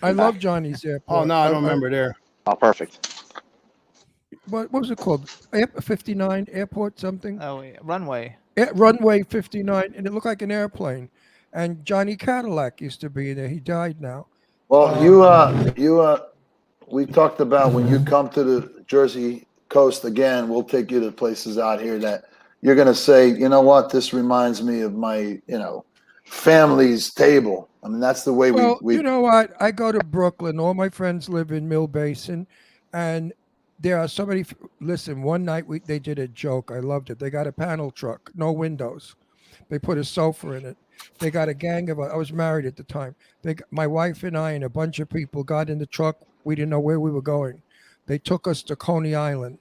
I love Johnny's airport. Oh no, I don't remember there. Oh, perfect. What was it called? 59 airport something? Oh, wait, runway. Runway 59, and it looked like an airplane. And Johnny Cadillac used to be there. He died now. Well, we talked about when you come to the Jersey coast again, we'll take you to places out here that you're going to say, you know what, this reminds me of my, family's table. I mean, that's the way Well, we you know what? I go to Brooklyn. All my friends live in Mill Basin, and there are so many. Listen, one night they did a joke. I loved it. They got a panel truck, no windows. They put a sofa in it. They got a gang of. I was married at the time. My wife and I and a bunch of people got in the truck. We didn't know where we were going. They took us to Coney Island.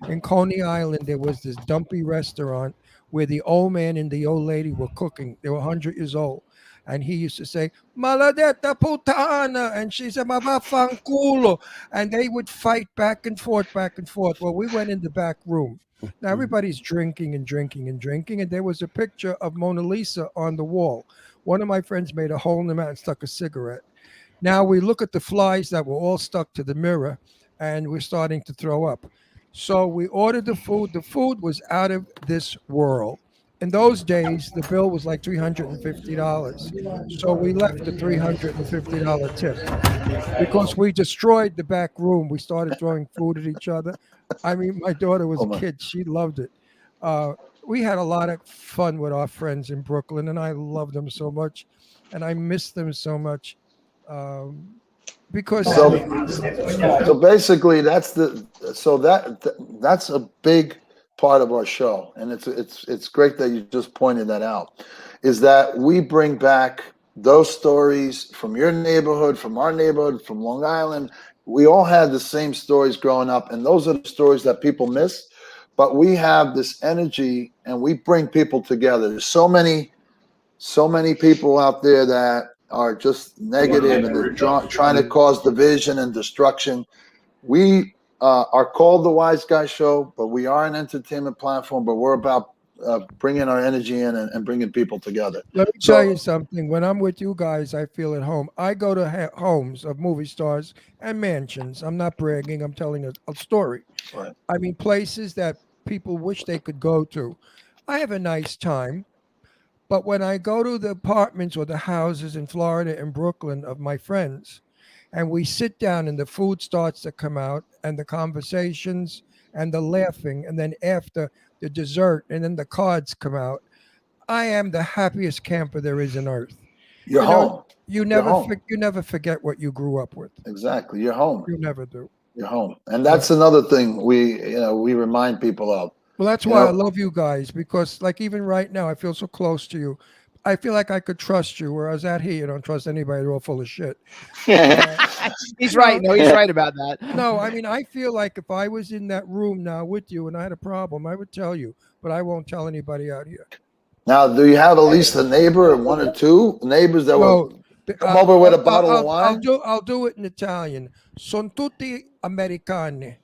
In Coney Island, there was this dumpy restaurant where the old man and the old lady were cooking. They were 100 years old. And he used to say, "Maladetta putana," and she said, "Mabafanculo," and they would fight back and forth, back and forth. Well, we went in the back room. Now everybody's drinking and drinking and drinking, and there was a picture of Mona Lisa on the wall. One of my friends made a hole in the mat and stuck a cigarette. Now we look at the flies that were all stuck to the mirror, and we're starting to throw up. So we ordered the food. The food was out of this world. In those days, the bill was like $350. So we left the $350 tip because we destroyed the back room. We started throwing food at each other. I mean, my daughter was a kid. She loved it. we had a lot of fun with our friends in Brooklyn, and I love them so much, and I miss them so much, because So basically, that's a big part of our show, and it's great that you just pointed that out. Is that we bring back those stories from your neighborhood, from our neighborhood, from Long Island. We all had the same stories growing up, and those are the stories that people miss. But we have this energy, and we bring people together. There's so many people out there that are just negative, and they're trying to cause division and destruction. We are called the Wise Guy Show, but we are an entertainment platform. But we're about bringing our energy in and bringing people together. let me tell you something. When I'm with you guys, I feel at home. I go to homes of movie stars and mansions. I'm not bragging. I'm telling a story. Right. I mean, places that people wish they could go to. I have a nice time. But when I go to the apartments or the houses in Florida and Brooklyn of my friends, and we sit down and the food starts to come out and the conversations and the laughing, and then after the dessert and then the cards come out, I am the happiest camper there is on earth. You're You know, home. You You're never home. you never forget what you grew up with. Exactly. You're home. You never do. You're home. And that's another thing we remind people of. Well, that's You why I know- love you guys, because like even right now, I feel so close to you. I feel like I could trust you, whereas out here, you don't trust anybody. They're all full of shit. He's right. No, he's right about that. No, I mean, I feel like if I was in that room now with you and I had a problem, I would tell you, but I won't tell anybody out here. Now, do you have at least a neighbor or one or two neighbors that No, will come over with a bottle of wine? I'll do it in Italian. Son tutti americani.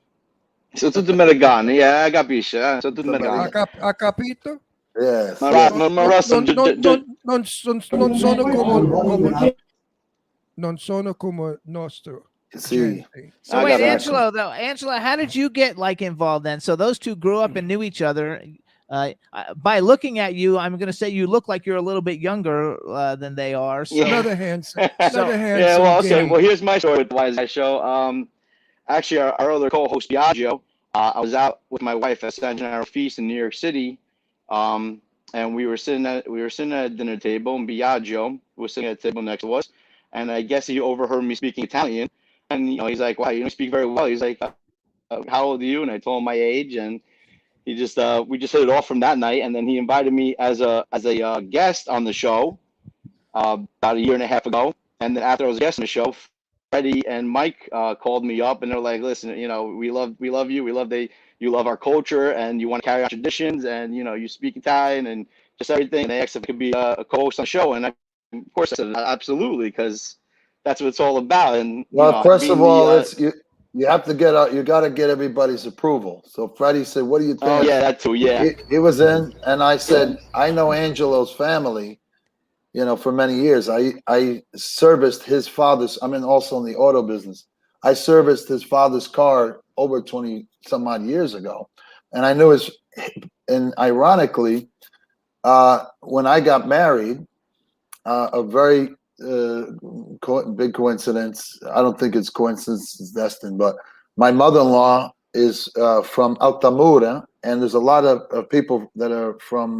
Sono tutti americani, yeah, capisci, sono tutti americani. Ha capito? Yes. Ma yes. Non sono come nostro. See, gente. So I wait, got it. Angela, how did you get like involved then? So those two grew up and knew each other. By looking at you, I'm going to say you look like you're a little bit younger than they are. So Yeah. Another handsome. Another handsome. Yeah, well, okay. gay. Well, here's my story with the Wise Guy Show. Actually, our other co-host Biagio, I was out with my wife at San Gennaro Feast in New York City, and we were sitting at a dinner table, and Biagio was sitting at a table next to us, and I guess he overheard me speaking Italian, and he's like, "Wow, you speak very well." He's like, "How old are you?" And I told him my age, and he just we just hit it off from that night, and then he invited me as a guest on the show about a year and a half ago, and then after I was a guest on the show, Freddie and Mike called me up, and they're like, "Listen, we love you. We love that you love our culture, and you want to carry on traditions, and you speak Italian and just everything." And they asked if I could be a co-host on the show, and of course I said absolutely, because that's what it's all about. And well, first of being all, the, you have to you got to get everybody's approval. So Freddie said, "What do you think?" oh yeah, that too, yeah. He was in, and I said, "I know Angelo's family, for many years. I serviced his father's. I'm also in the auto business. I serviced his father's car over 20 some odd years ago, and I knew his. And ironically, when I got married, a very big coincidence. I don't think it's coincidence; it's destined. But my mother-in-law is from Altamura, and there's a lot of people that are from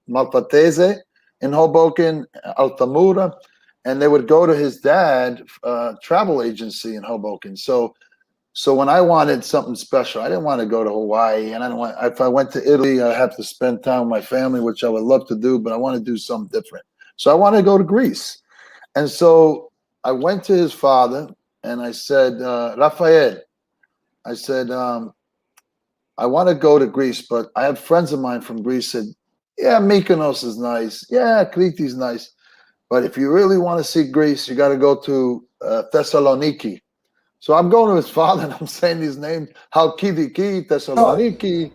Malfatese in Hoboken, Altamura, and they would go to his dad travel agency in Hoboken. So when I wanted something special, I didn't want to go to Hawaii, and if I went to Italy, I have to spend time with my family, which I would love to do, but I want to do something different. So I want to go to Greece. And so I went to his father and I said, Rafael, I said, I want to go to Greece, but I have friends of mine from Greece said, yeah, Mykonos is nice. Yeah, Crete is nice. But if you really want to see Greece, you got to go to Thessaloniki. So I'm going to his father and I'm saying these names, Halkidiki, Thessaloniki.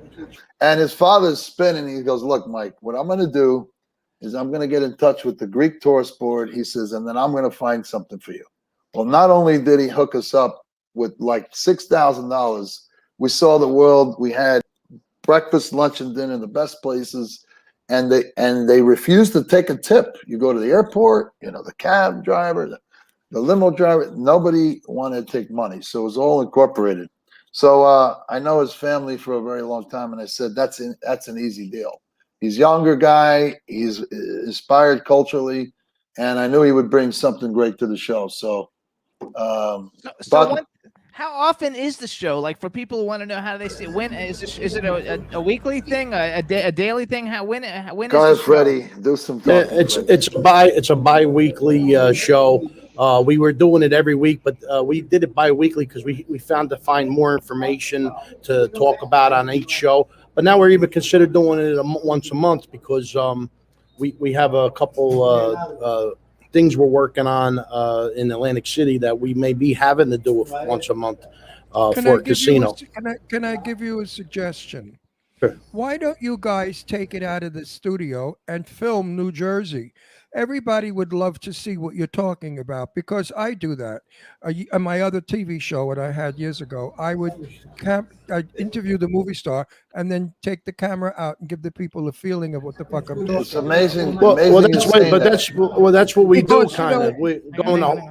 And his father's spinning. He goes, look, Mike, what I'm going to do is I'm going to get in touch with the Greek tourist board, he says, and then I'm going to find something for you. Well, not only did he hook us up with like $6,000, we saw the world. We had breakfast, lunch, and dinner in the best places, and they refused to take a tip. You go to the airport, the cab driver, the limo driver, nobody wanted to take money. So it was all incorporated. So I know his family for a very long time, and I said that's an easy deal. He's a younger guy. He's inspired culturally, and I knew he would bring something great to the show. So, So but how often is the show? Like for people who want to know how they see it, when is it a weekly thing, a daily thing? When go is ahead, the show? Freddie. Do some Yeah, talking. it's a bi-weekly show. We were doing it every week, but we did it bi-weekly because we found to find more information to talk about on each show. But now we're even considered doing it once a month because we have a couple things we're working on in Atlantic City that we may be having to do it once a month for a casino. Can I give you a suggestion? Sure. Why don't you guys take it out of the studio and film New Jersey? Everybody would love to see what you're talking about because I do that. On my other TV show that I had years ago, I would I'd interview the movie star and then take the camera out and give the people a feeling of what the fuck I'm talking It's about. amazing. Well, amazing that's you're why, saying but that. that's what we do, Because, you kind know- of. We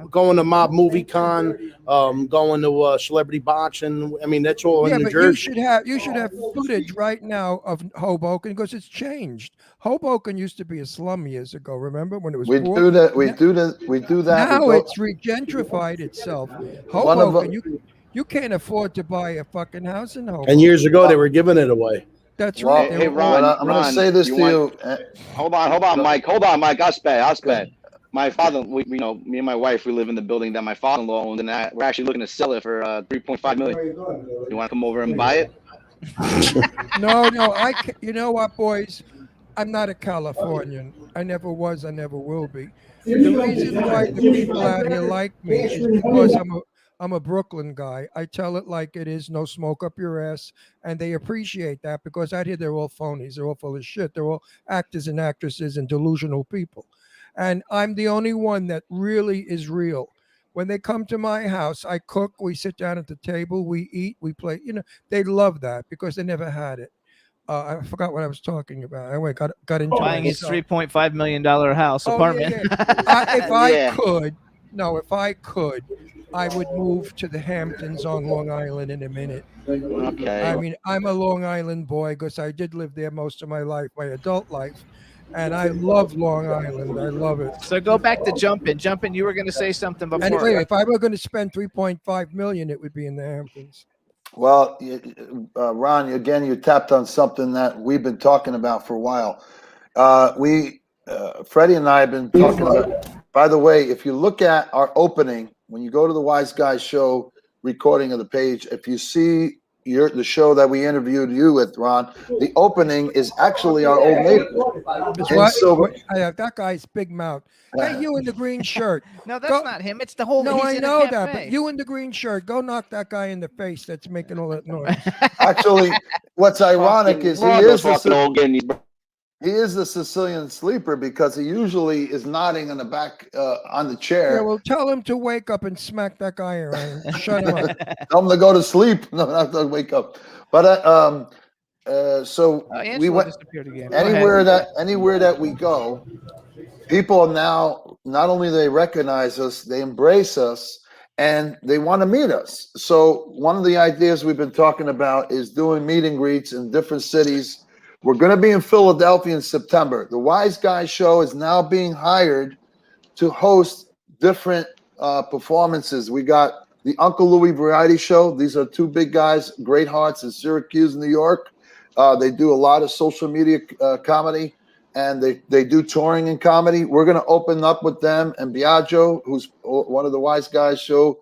going to Mob Movie Con, going to Celebrity Boxing. I mean, that's all Yeah, in New but Jersey. you should have footage right now of Hoboken because it's changed. Hoboken used to be a slum years ago. Remember when it was We poor? do that. We Now- do that. We do that. Now We go- it's regentrified itself. One of Hoboken, the- you can't afford to buy a fucking house in Hoboken. And years ago, they were giving it away. That's well, right. Hey, They were- Ron, I'm going to say this you to you. Hold on, Mike. Hold on, Mike. I'll spare. My father, me and my wife, we live in the building that my father-in-law owns, and we're actually looking to sell it for $3.5 million. You want to come over and buy it? No, you know what, boys? I'm not a Californian. I never was. I never will be. The reason why the people out here like me is because I'm a Brooklyn guy. I tell it like it is, no smoke up your ass, and they appreciate that because out here they're all phonies. They're all full of shit. They're all actors and actresses and delusional people. And I'm the only one that really is real. When they come to my house, I cook, we sit down at the table, we eat, we play. They love that because they never had it. I forgot what I was talking about. Anyway, got into Buying his myself. $3.5 million house apartment. If Yeah. I could, I would move to the Hamptons on Long Island in a minute. Okay. I mean, I'm a Long Island boy because I did live there most of my life, my adult life, and I love Long Island. I love it. So go back to jumping. Jumping, you were going to say something before. Anyway, if I were going to spend 3.5 million, it would be in the Hamptons. Well, Ron, again, you tapped on something that we've been talking about for a while. Freddie and I have been talking about. By the way, if you look at our opening, when you go to the Wise Guys show recording of the page, if you see the show that we interviewed you with, Ron, the opening is actually our old neighbor. That's And what- so- that guy's big mouth. Hey, you in the green shirt. No, that's Go- not him. It's the whole. No, he's I in a know that, cafe. but you in the green shirt, go knock that guy in the face that's making all that noise. Actually, what's ironic is he Ronaldo is fucking the, old getting these he is the Sicilian sleeper because he usually is nodding on the back on the Yeah, chair. well, tell him to wake up and smack that guy around. Shut him up. Tell him to go to sleep. No, not to wake up. But so we Angela went disappeared again. Go ahead. anywhere that we go, people now not only they recognize us, they embrace us, and they want to meet us. So one of the ideas we've been talking about is doing meet and greets in different cities. We're going to be in Philadelphia in September. The Wise Guys show is now being hired to host different performances. We got the Uncle Louie Variety Show. These are two big guys, great hearts in Syracuse, New York. They do a lot of social media comedy, and they do touring in comedy. We're going to open up with them and Biagio, who's one of the Wise Guys show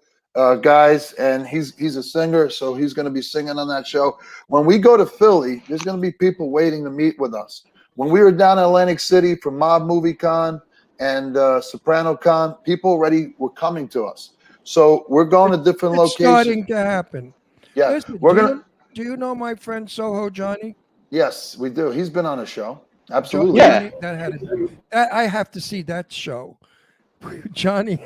guys, and he's a singer, so he's going to be singing on that show. When we go to Philly, there's going to be people waiting to meet with us. When we were down in Atlantic City for Mob Movie Con and Soprano Con, people already were coming to us. So we're going to different It's starting locations. to happen. Yeah, Listen, we're gonna. do you know my friend Soho Johnny? Yes, we do. He's been on a show. Absolutely. Yeah. I have to see that show. Johnny,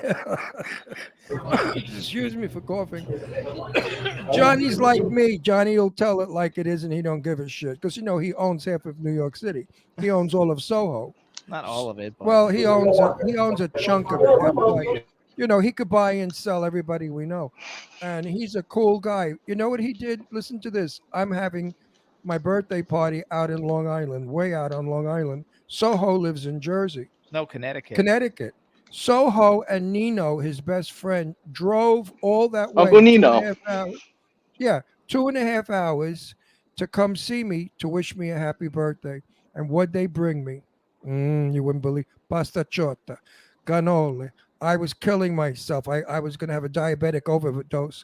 excuse me for coughing. Johnny's like me. Johnny will tell it like it is, and he don't give a shit because he owns half of New York City. He owns all of Soho. Not all of it. But Well, he owns a chunk of it. That's why you know, he could buy and sell everybody we know. And he's a cool guy. You know what he did? Listen to this. I'm having my birthday party out in Long Island, way out on Long Island. Soho lives in Jersey, No, Connecticut. Connecticut. Soho and Nino, his best friend, drove all that way. Uncle 2.5 Nino. hours. Yeah, 2.5 hours to come see me to wish me a happy birthday. And what'd they bring me? You wouldn't believe pasta chotta, cannoli. I was killing myself. I was going to have a diabetic overdose.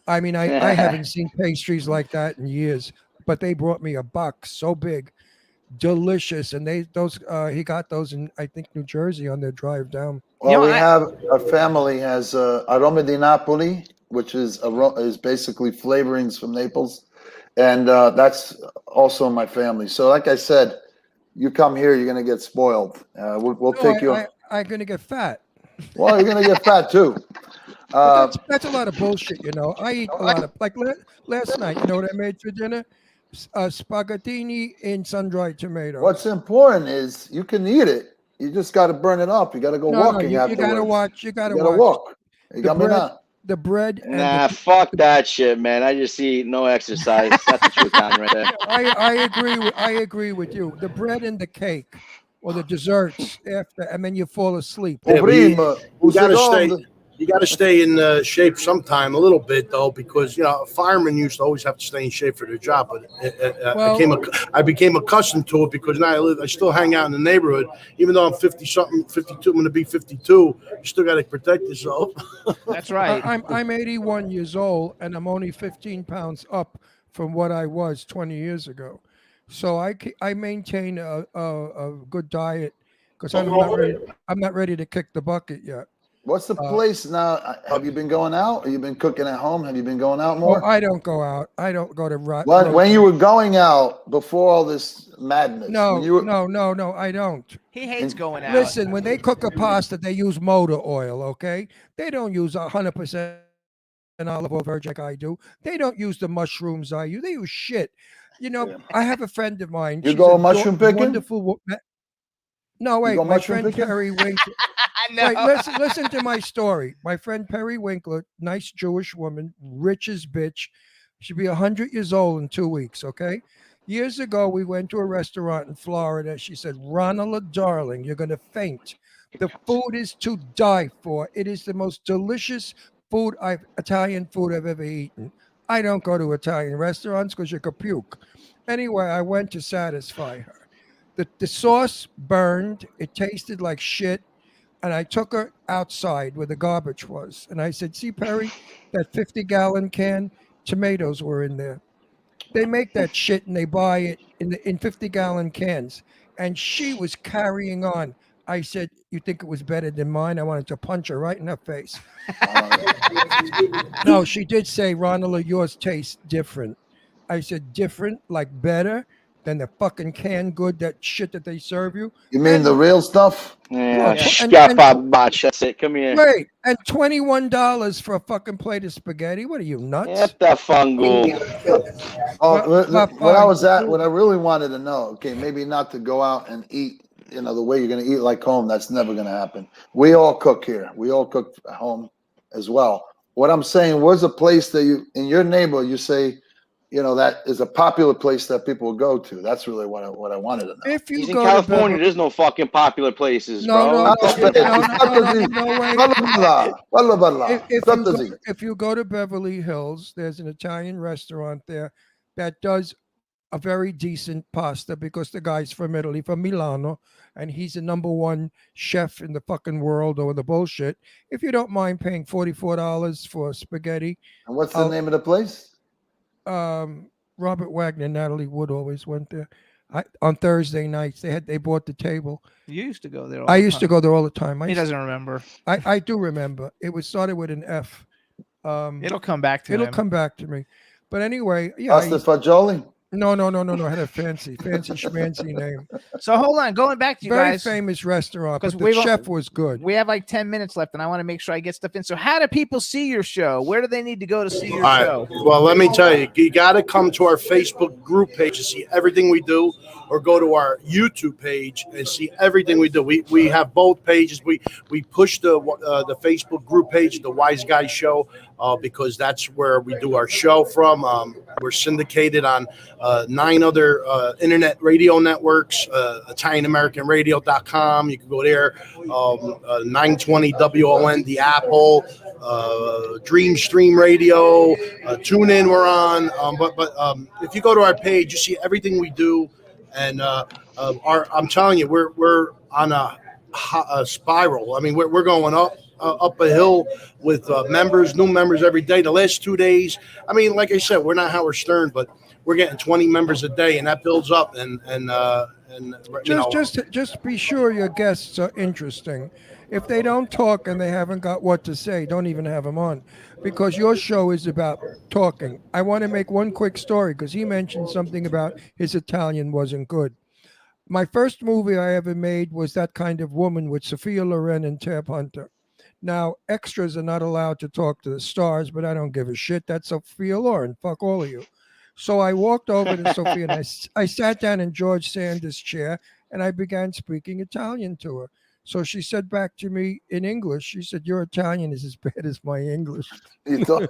I mean, I haven't seen pastries like that in years. But they brought me a box so big, delicious, and he got those in, I think, New Jersey on their drive down. Well, You know, we I- have our family has aroma di Napoli, which is basically flavorings from Naples, and that's also in my family. So, like I said, you come here, you're gonna get spoiled. We'll take you. I'm going to get fat. Well, you're gonna get fat too. But that's a lot of bullshit, you know. I eat a lot of, like last night, you know what I made for dinner? Spaghettini in sun-dried tomatoes. What's important is you can eat it. You just got to burn it up. You got to go walking you afterwards. gotta watch. You gotta You gotta watch walk. You the got me bread. now. The bread. And Nah, fuck that shit, man. I just eat, no exercise. That's the truth, down right there. I agree with you. The bread and the cake, or the desserts after, and then you fall asleep. Yeah, but you Prima, You gotta secondo. stay. You got to stay in shape sometime, a little bit though, because you know firemen used to always have to stay in shape for their job. But I became accustomed to it because now I still hang out in the neighborhood, even though I'm 50 something, 52. I'm going to be 52. You still got to protect yourself. That's right. I'm 81 years old, and I'm only 15 pounds up from what I was 20 years ago. So I maintain a good diet because I'm not ready to kick the bucket yet. What's the place now? Have you been going out? Have you been cooking at home? Have you been going out more? Well, I don't go out. I don't go to When you were going out before all this madness? No, when you were, no, I don't. He hates going out. Listen, when they cook a pasta, they use motor oil, okay? They don't use 100% olive oil virgin like I do. They don't use the mushrooms I use. They use shit. You know, I have a friend of mine. You she's go a mushroom picking? Wonderful No, wait, go my mushroom friend picking? Perry Winkler. No. Wait, listen to my story. My friend Perry Winkler, nice Jewish woman, rich as bitch. She'll be 100 years old in 2 weeks, okay? Years ago, we went to a restaurant in Florida. She said, Ronald, darling, you're going to faint. The food is to die for. It is the most delicious Italian food I've ever eaten. I don't go to Italian restaurants because you could puke. Anyway, I went to satisfy her. The sauce burned. It tasted like shit. And I took her outside where the garbage was. And I said, see, Perry, that 50-gallon can, tomatoes were in there. They make that shit and they buy it in 50-gallon cans. And she was carrying on. I said, you think it was better than mine? I wanted to punch her right in her face. No, she did say, Ronald, yours tastes different. I said, different, like better than the fucking canned good, that shit that they serve you? You mean the real stuff? Yeah, and- that's it. Come here. Wait, and $21 for a fucking plate of spaghetti? What are you, nuts? Get the fungal. What I really wanted to know, okay, maybe not to go out and eat, you know, the way you're going to eat like home. That's never going to happen. We all cook here. We all cook at home as well. What I'm saying, where's a place that you, in your neighborhood, you say, you know, that is a popular place that people will go to. That's really what I wanted to know. If you He's in go California. to Beverly, There's no fucking popular places, No, bro. no, if you go to Beverly Hills, there's an Italian restaurant there that does a very decent pasta because the guy's from Italy, from Milano, and he's the #1 chef in the fucking world over the bullshit. If you don't mind paying $44 for spaghetti, And what's the name of the place? Robert Wagner, Natalie Wood always went there. On Thursday nights, they bought the table. You used to go there. I used to go there all the time. He doesn't remember. I do remember. It was started with an F. It'll come back to It'll him. come back to me. But anyway, yeah. Pasta fagioli? No. I had a fancy schmancy name. So hold on, going back to you Very guys. famous restaurant, 'Cause but the we've- chef was good. We have like 10 minutes left, and I want to make sure I get stuff in. So, how do people see your show? Where do they need to go to see your All show? right. Well, let me tell you, you got to come to our Facebook group page to see everything we do, or go to our YouTube page and see everything we do. We have both pages. We push the Facebook group page, the Wise Guy Show, because that's where we do our show from. We're syndicated on 9 other internet radio networks, ItalianAmericanRadio.com. You can go there. 920 WON, the Apple, Dreamstream Radio, TuneIn. We're on. But if you go to our page, you see everything we do. And I'm telling you, we're on a spiral. I mean, we're going up a hill with new members every day. The last 2 days, I mean, like I said, we're not Howard Stern, but we're getting 20 members a day, and that builds up. And you know, Just be sure your guests are interesting. If they don't talk and they haven't got what to say, don't even have them on, because your show is about talking. I want to make one quick story because he mentioned something about his Italian wasn't good. My first movie I ever made was That Kind of Woman with Sophia Loren and Tab Hunter. Now, extras are not allowed to talk to the stars, but I don't give a shit. That's Sophia Loren. Fuck all of you. So I walked over to Sophia and I sat down in George Sanders' chair and I began speaking Italian to her. So she said back to me in English, she said, "Your Italian is as bad as my English." You thought-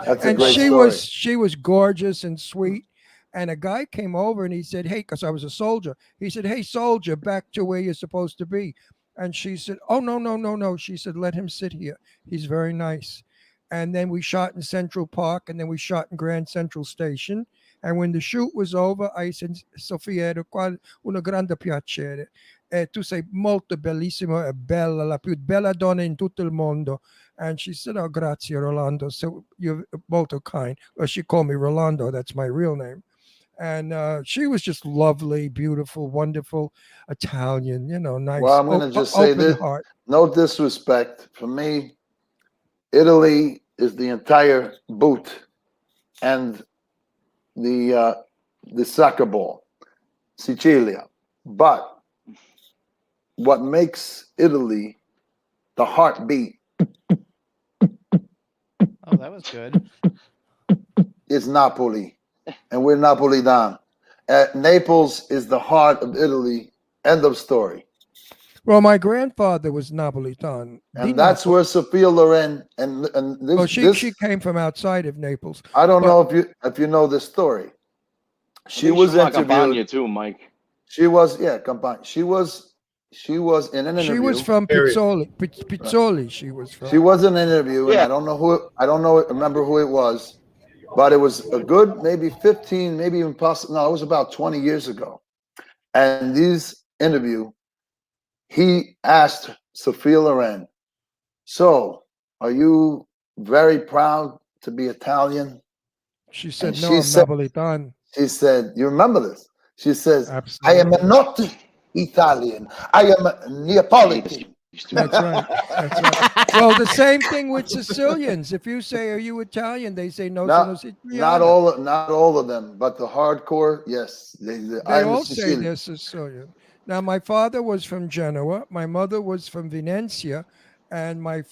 That's a And great she story. was gorgeous and sweet. And a guy came over and he said, "Hey," because I was a soldier. He said, "Hey, soldier, back to where you're supposed to be." And she said, "Oh, no." She said, "Let him sit here. He's very nice." And then we shot in Central Park, and then we shot in Grand Central Station. And when the shoot was over, I said, "Sofia, ero qua una grande piacere. Tu sei molto bellissima e bella, la più bella donna in tutto il mondo." And she said, "Oh, grazie, Rolando. So you're molto kind." Or she called me Rolando. That's my real name. And she was just lovely, beautiful, wonderful Italian, nice. Well, I'm going to just say open this. heart. No disrespect. For me, Italy is the entire boot and the soccer ball, Sicilia. But what makes Italy the heartbeat Oh, that was good. is Napoli, and we're Napolitan. Naples is the heart of Italy. End of story. Well, my grandfather was Napolitan. And that's where Sophia Loren and this. Oh, she this came from outside of Naples. I don't know if you know this story. She was interviewed. Campania too, Mike. She was Campania. She was in an interview. She was from Pizzoli. Pizzoli. She was from. She was in an interview, and Yeah. I don't remember who it was, but it was a good maybe 15, maybe even possible. No, it was about 20 years ago. And this interview, he asked Sophia Loren, "So, are you very proud to be Italian?" She said, And "No, she I'm said- Napolitan." She said, "You remember this?" She says, Absolutely. "I am not Italian. I am Neapolitan." That's right. That's right. Well, the same thing with Sicilians. If you say, "Are you Italian?" They say, "No, sono Not Siciliano." not all of them, but the hardcore, yes. They I'm all say Sicilian. they're Sicilian. Now, my father was from Genoa. My mother was from Venezia, and my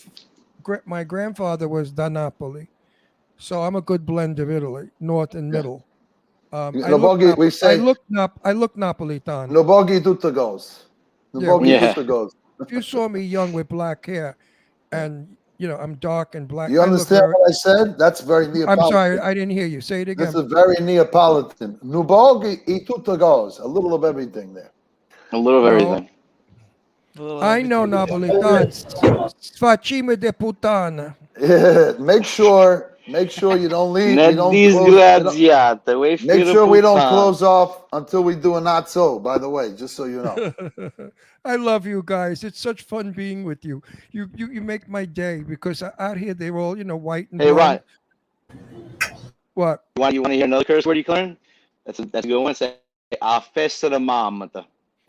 grandfather was da Napoli. So I'm a good blend of Italy, north and middle. I look Napolitan. No bogey tutto goes. No Yeah, bogey Yeah. tutto goes. If you saw me young with black hair, and I'm dark and black. You I look understand very- what I said? That's very Neapolitan. I'm sorry, I didn't hear you. Say it again. This is very Neapolitan. No bogey tutto goes. A little of everything there. A little of No. everything. I know Napolitan. Sfacime de puttana. Yeah, make sure you don't leave. Net We don't these close- we don't- gladiate. Wait Make sure we don't close off until we do a not so, by the way, just so you know. I love you guys. It's such fun being with you. You make my day because out here they're all white and Hey, brown. Ryan. What? You want to hear another curse word you can learn? That's a good one. Say a festa de mamma.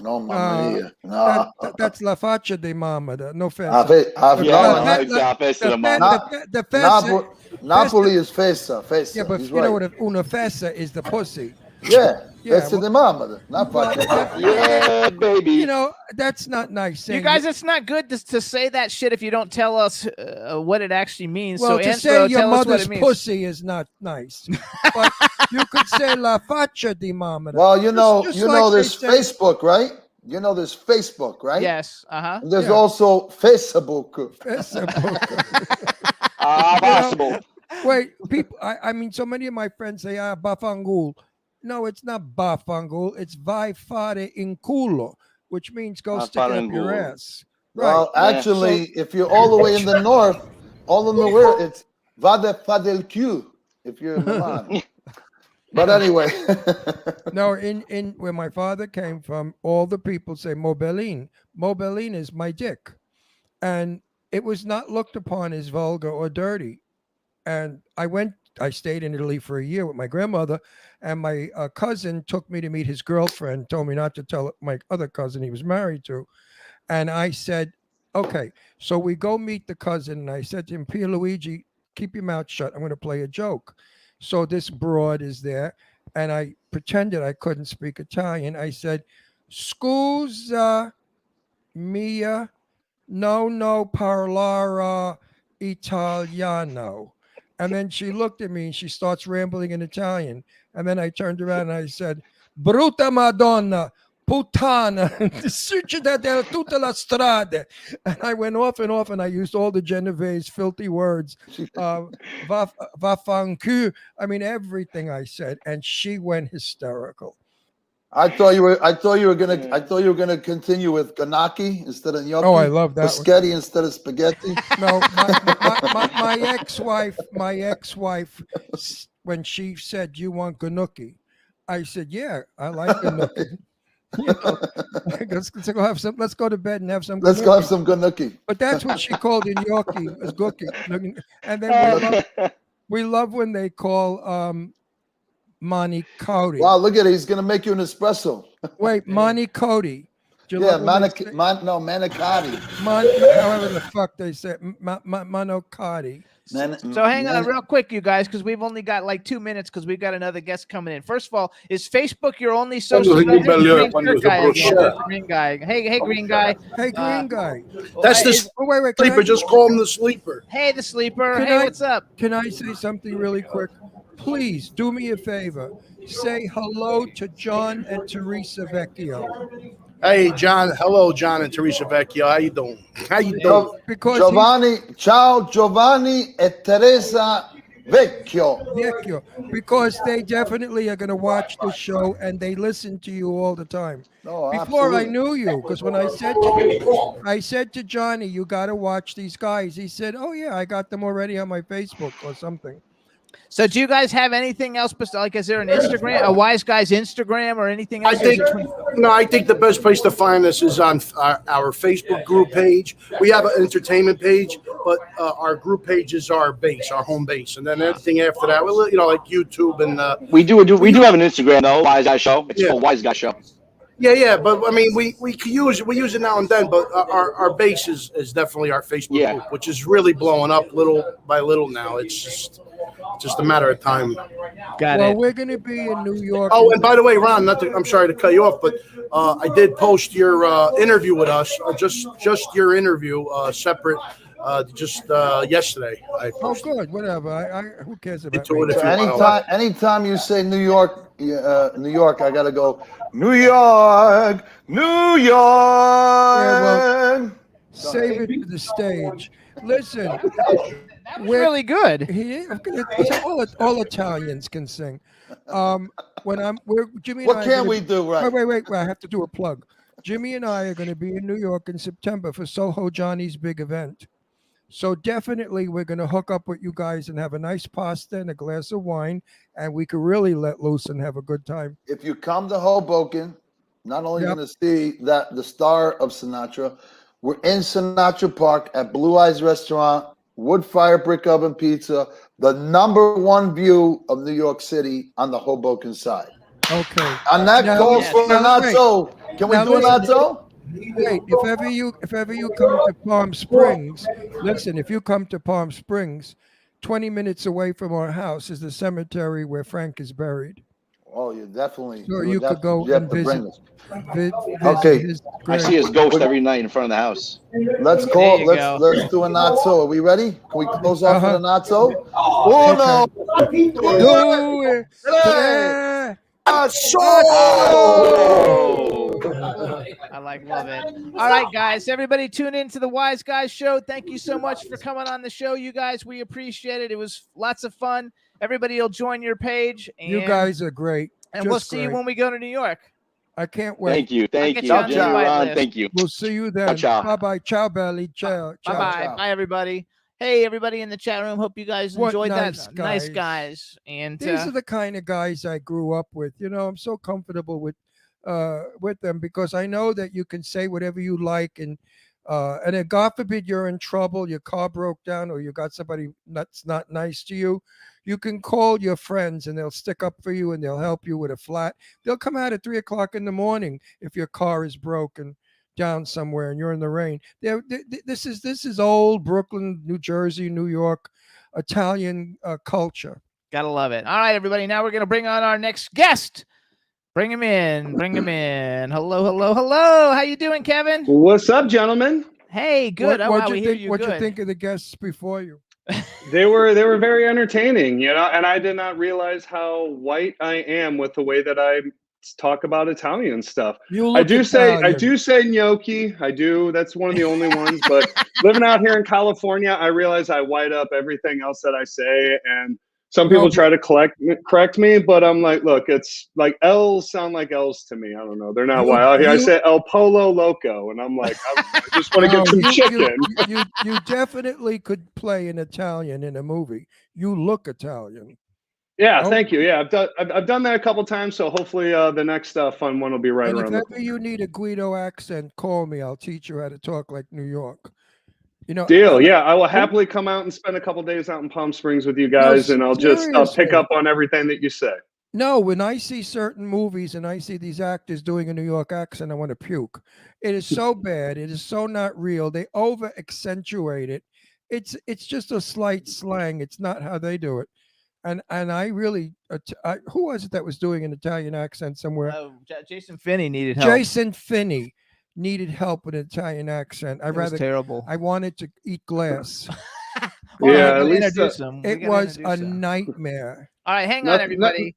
No, mamma mia. No. That's la faccia de mamma. No A festa. fe- a- Yeah, no, the- no, it's a festa de mamma. The festa. Napoli is festa. Yeah, but He's you know right. what? Una festa is the pussy. Yeah, Yeah, that's the mama, not well, fucking. Yeah, baby. you know, that's not nice. You saying guys, it's not good to say that shit if you don't tell us what it actually means. Well, so, to Ansel, say your tell us what mother's it means. pussy is not nice, but you could say la faccia di mamma. Well, you know, just you like know, they there's say- Facebook, right? You know, there's Facebook, right? Yes. Uh-huh. And there's Yeah. also Facebook. Possible. Wait, people. I mean, so many of my friends say, bafangul. No, it's not bafangul. It's vai fare in culo, which means go Vai stick it fare up in your culo. ass. Well, Yeah. actually, if you're all the way in the north, all in the word, it's vade fadel Q. If you're in Milan. But anyway, No, in where my father came from, all the people say Mobelin. Mobelin is my dick, and it was not looked upon as vulgar or dirty. And I stayed in Italy for a year with my grandmother, and my cousin took me to meet his girlfriend, told me not to tell my other cousin he was married to. And I said, okay. So we go meet the cousin, and I said to him, Pierluigi, keep your mouth shut. I'm going to play a joke. So this broad is there, and I pretended I couldn't speak Italian. I said, scusa mia, no parlare Italiano. And then she looked at me and she starts rambling in Italian. And then I turned around and I said, Brutta Madonna, puttana, succeda del tutta la strada. And I went off and I used all the Genovese filthy words. Vafanku. I mean, everything I said. And she went hysterical. I thought you were gonna continue with gnocchi instead of gnocchi. Oh, I love that one. Spaghetti instead of spaghetti. No, my ex-wife, when she said, "You want gnocchi?" I said, "Yeah, I like gnocchi." You know, let's go to bed and have some. Let's go have some gnocchi. But that's what she called in gnocchi, was gnocchi. And then we love when they call manicotti. Wow, look at it. He's gonna make you an espresso. Wait, manicotti. Yeah, manicotti. However the fuck they say, manicotti. So hang on real quick, you guys, because we've only got like 2 minutes because we've got another guest coming in. First of all, is Facebook your only social media? Green guy. Hey, green guy. Hey, green guy. That's the Wait. sleeper. Just call him the sleeper. Hey, the sleeper. Can Hey, I- what's up? Can I say something really quick? Please do me a favor. Say hello to John and Teresa Vecchio. Hey, John. Hello, John and Teresa Vecchio. How you doing? How you doing? Because Giovanni e Teresa Vecchio. Vecchio. Because they definitely are going to watch the show and they listen to you all the time. No, Before I absolutely. knew you, because when I said to Johnny, you got to watch these guys. He said, "Oh yeah, I got them already on my Facebook or something." So do you guys have anything else? Like, is there an Instagram, a Wise Guys Instagram or anything else? I think the best place to find us is on our Facebook group page. We have an entertainment page, but our group page is our base, our home base, and then everything after that, like YouTube and. We do have an Instagram though, Wise Guy Show. It's called Wise Guy Show. Yeah, but I mean, we use it now and then, but our base is definitely our Facebook group, which is really blowing up little by little now. It's just a matter of time. Well, we're going to be in New York. Oh, and by the way, Ron, I'm sorry to cut you off, but I did post your interview with us, just your interview, separate, yesterday. Oh, good. Whatever. Who cares about Into it me? if Anytime you say New York, I gotta go. New York, New York. Yeah, well, save it to the stage. Listen, That was really good. All Italians can sing. Jimmy. What can we do, right? Wait. I have to do a plug. Jimmy and I are going to be in New York in September for Soho Johnny's big event. So definitely we're going to hook up with you guys and have a nice pasta and a glass of wine, and we could really let loose and have a good time. If you come to Hoboken, not only going to see the star of Sinatra, we're in Sinatra Park at Blue Eyes Restaurant, wood fire brick oven pizza, the #1 view of New York City on the Hoboken side. Okay. And that calls for a nacho. Can we do a nacho? Wait, if ever you come to Palm Springs, listen, if you come to Palm Springs, 20 minutes away from our house is the cemetery where Frank is buried. Oh, you definitely. So you you would could go you have and to bring visit. us. Visit Okay. his I grave. see his ghost every night in front of the house. Let's There call. you Let's go. let's do a not so. Are we ready? Can we close off with Uh-huh. a not so? Oh no! Do it. Hey! I love it. All right, guys. Everybody tune in to the Wise Guys Show. Thank you so much for coming on the show, you guys. We appreciate it. It was lots of fun. Everybody will join your page. And, You guys are great. and we'll Just see you great. when we go to New York. I can't wait. Thank you. Thank get you. you on the Jimmy, invite Ron, list. thank you. We'll see you then. ciao. Bye-bye. Ciao, Belly. Ciao. Ciao. Bye-bye. ciao. Bye, everybody. Hey, everybody in the chat room. Hope you guys What enjoyed nice that. Nice guys. guys. And These are the kind of guys I grew up with. You know, I'm so comfortable with them because I know that you can say whatever you like, and if God forbid you're in trouble, your car broke down, or you got somebody that's not nice to you, you can call your friends and they'll stick up for you and they'll help you with a flat. They'll come out at 3:00 in the morning if your car is broken down somewhere and you're in the rain. This is old Brooklyn, New Jersey, New York, Italian culture. gotta love it. All right, everybody. Now we're gonna bring on our next guest. Bring him in. Bring him in. Hello, hello, hello. How you doing, Kevin? What's up, gentlemen? Hey, good. Oh, wow, What'd we you hear think? you What'd you good. think of the guests before you? They were very entertaining, you know, and I did not realize how white I am with the way that I talk about Italian stuff. You I look do Italian. say gnocchi. I do. That's one of the only ones. But living out here in California, I realize I white up everything else that I say, and some people try to correct me, but I'm like, look, it's like L's sound like L's to me. I don't know. They're not white out here. I say El Polo Loco, and I'm like, I just want to get some chicken. You definitely could play an Italian in a movie. You look Italian. Yeah, Oh. thank you. Yeah, I've done that a couple times, so hopefully the next fun one will be right And around if the ever corner. you need a Guido accent, call me. I'll teach you how to talk like New York. You know, Deal. Yeah, I will happily come out and spend a couple days out in Palm Springs with you guys, and I'll just pick seriously. up on everything that you say. No, when I see certain movies and I see these actors doing a New York accent, I want to puke. It is so bad. It is so not real. They over accentuate it. It's just a slight slang. It's not how they do it. And I really, who was it that was doing an Italian accent somewhere? Oh, Jason Finney needed help. Jason Finney needed help with an Italian accent. It was terrible. I wanted to eat glass. Well, Yeah, we at gotta least, introduce him. We It gotta was introduce a him. nightmare. All right, hang on, Nothing- everybody.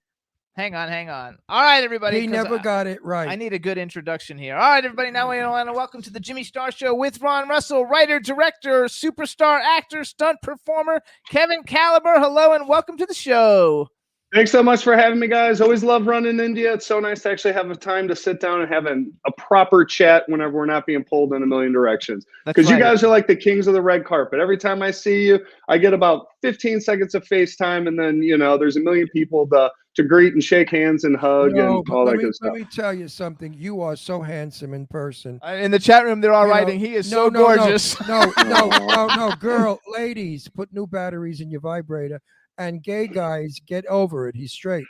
Hang on. All right, everybody. He 'cause never got it right. I need a good introduction here. All right, everybody. Now we want to welcome to the Jimmy Star Show with Ron Russell, writer, director, superstar, actor, stunt performer, Kevin Caliber. Hello and welcome to the show. Thanks so much for having me, guys. Always love running India. It's so nice to actually have a time to sit down and have a proper chat whenever we're not being pulled in a million directions. That's Because you right. guys are like the kings of the red carpet. Every time I see you, I get about 15 seconds of FaceTime, and then there's a million people to greet and shake hands and hug No, and but all that let good stuff. me tell you something. You are so handsome in person. In the chat room, they're all You know, writing. He is no, so no, no, gorgeous. No, girl, ladies, put new batteries in your vibrator. And gay guys, get over it. He's straight.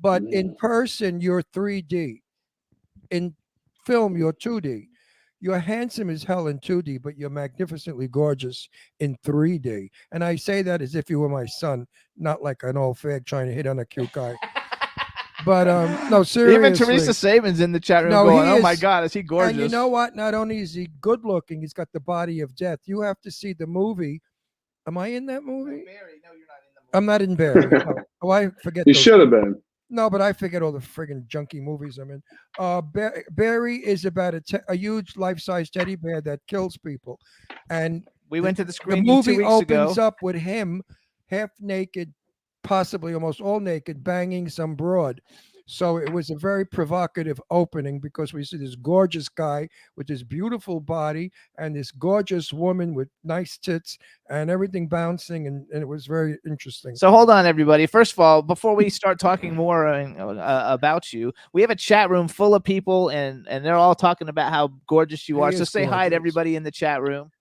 But in person, you're 3D. In film, you're 2D. You're handsome as hell in 2D, but you're magnificently gorgeous in 3D. And I say that as if you were my son, not like an old fag trying to hit on a cute guy. But no, seriously. Even Teresa Saban's in the chat room No, going, he "Oh my is- God, is he gorgeous?" And you know what? Not only is he good looking, he's got the body of death. You have to see the movie. Am I in that movie? I'm not in Barry. No. Oh, I forget. You those- should have been. No, but I forget all the friggin' junky movies I'm in. Barry is about a huge life-size teddy bear that kills people, and we went to the the screening movie 2 weeks opens ago. up with him half naked, possibly almost all naked, banging some broad. So it was a very provocative opening because we see this gorgeous guy with this beautiful body and this gorgeous woman with nice tits and everything bouncing, and it was very interesting. So hold on, everybody. First of all, before we start talking more about you, we have a chat room full of people, and they're all talking about how gorgeous you He are. So is say hi to gorgeous. everybody in the chat room.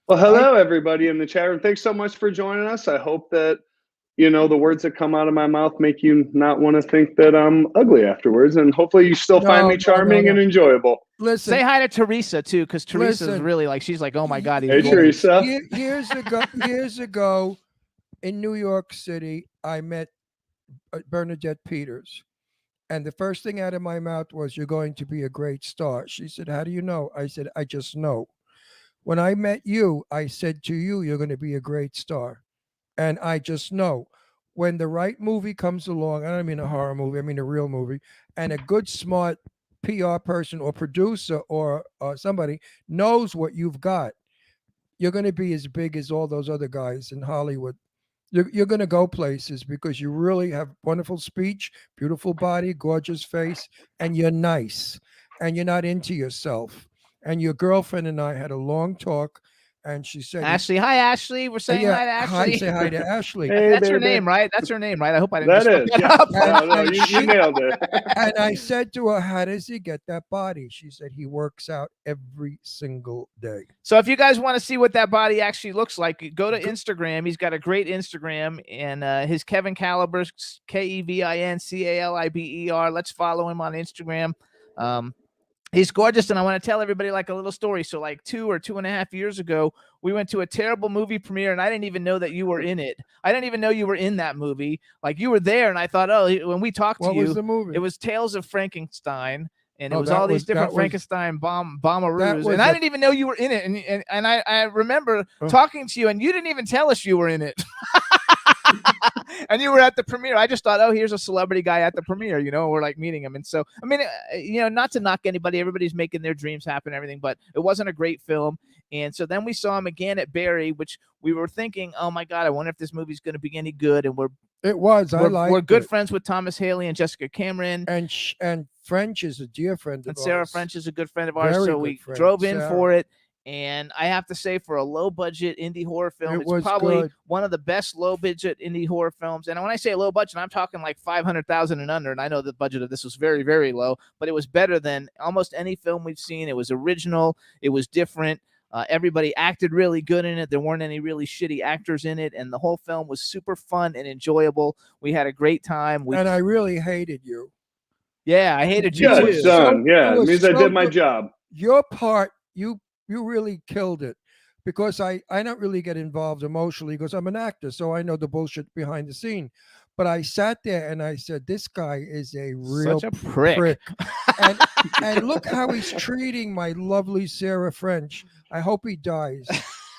Well, hello, everybody in the chat room. Thanks so much for joining us. I hope that the words that come out of my mouth make you not want to think that I'm ugly afterwards. And hopefully you still find me charming and enjoyable. Listen, Say hi to Teresa too, because Teresa's Listen. really like, she's like, "Oh my God, he's Hey, gorgeous." Teresa. years ago in New York City, I met Bernadette Peters, And the first thing out of my mouth was, "You're going to be a great star." She said, "How do you know?" I said, "I just know. When I met you, I said to you, you're going to be a great star. And I just know when the right movie comes along, I don't mean a horror movie, I mean a real movie, and a good, smart PR person or producer or somebody knows what you've got, you're going to be as big as all those other guys in Hollywood. You're going to go places because you really have wonderful speech, beautiful body, gorgeous face, and you're nice and you're not into yourself." And your girlfriend and I had a long talk, and she said, Ashley, hi Ashley. We're saying hi to Ashley. Say hi to Ashley. Hey, That's her baby. name, right? That's her name, right? I hope I didn't That just is, fuck yeah. up. No, you nailed it. And I said to her, "How does he get that body?" She said, "He works out every single day." So if you guys want to see what that body actually looks like, go to Instagram. He's got a great Instagram, and his Kevin Caliber, KevinCaliber. Let's follow him on Instagram. He's gorgeous, and I want to tell everybody like a little story. So like 2 or 2.5 years ago, we went to a terrible movie premiere, and I didn't even know that you were in it. I didn't even know you were in that movie. Like you were there, and I thought, oh, when we talked to What you, was the movie? it was Tales of Frankenstein. And it Oh, was that all these was- different that was- Frankenstein bomberoos. was And I a- didn't even know you were in it. And I remember talking to you, and you didn't even tell us you were in it. And you were at the premiere. I just thought, oh, here's a celebrity guy at the premiere, we're like meeting him. And so, I mean, not to knock anybody, everybody's making their dreams happen and everything, but it wasn't a great film. And so then we saw him again at Barry, which we were thinking, oh my God, I wonder if this movie's going to be any good. And It was. I liked we're good it. friends with Thomas Haley and Jessica Cameron. And French is a dear friend of And Sarah ours. French is a good friend of ours. Very So good we friend, drove in Sarah. for it. And I have to say, for a low budget indie horror film, It it's was probably good. one of the best low budget indie horror films. And when I say low budget, I'm talking like 500,000 and under. And I know the budget of this was very, very low, but it was better than almost any film we've seen. It was original. It was different. Everybody acted really good in it. There weren't any really shitty actors in it. And the whole film was super fun and enjoyable. We had a great time. And I really hated you. Yeah, I hated you Good too. son. Yeah, it it was means I so did my good. job. Your part, you really killed it, because I don't really get involved emotionally because I'm an actor, so I know the bullshit behind the scene. But I sat there and I said, this guy is a real Such a prick. and look how he's treating my lovely Sarah French. I hope he dies.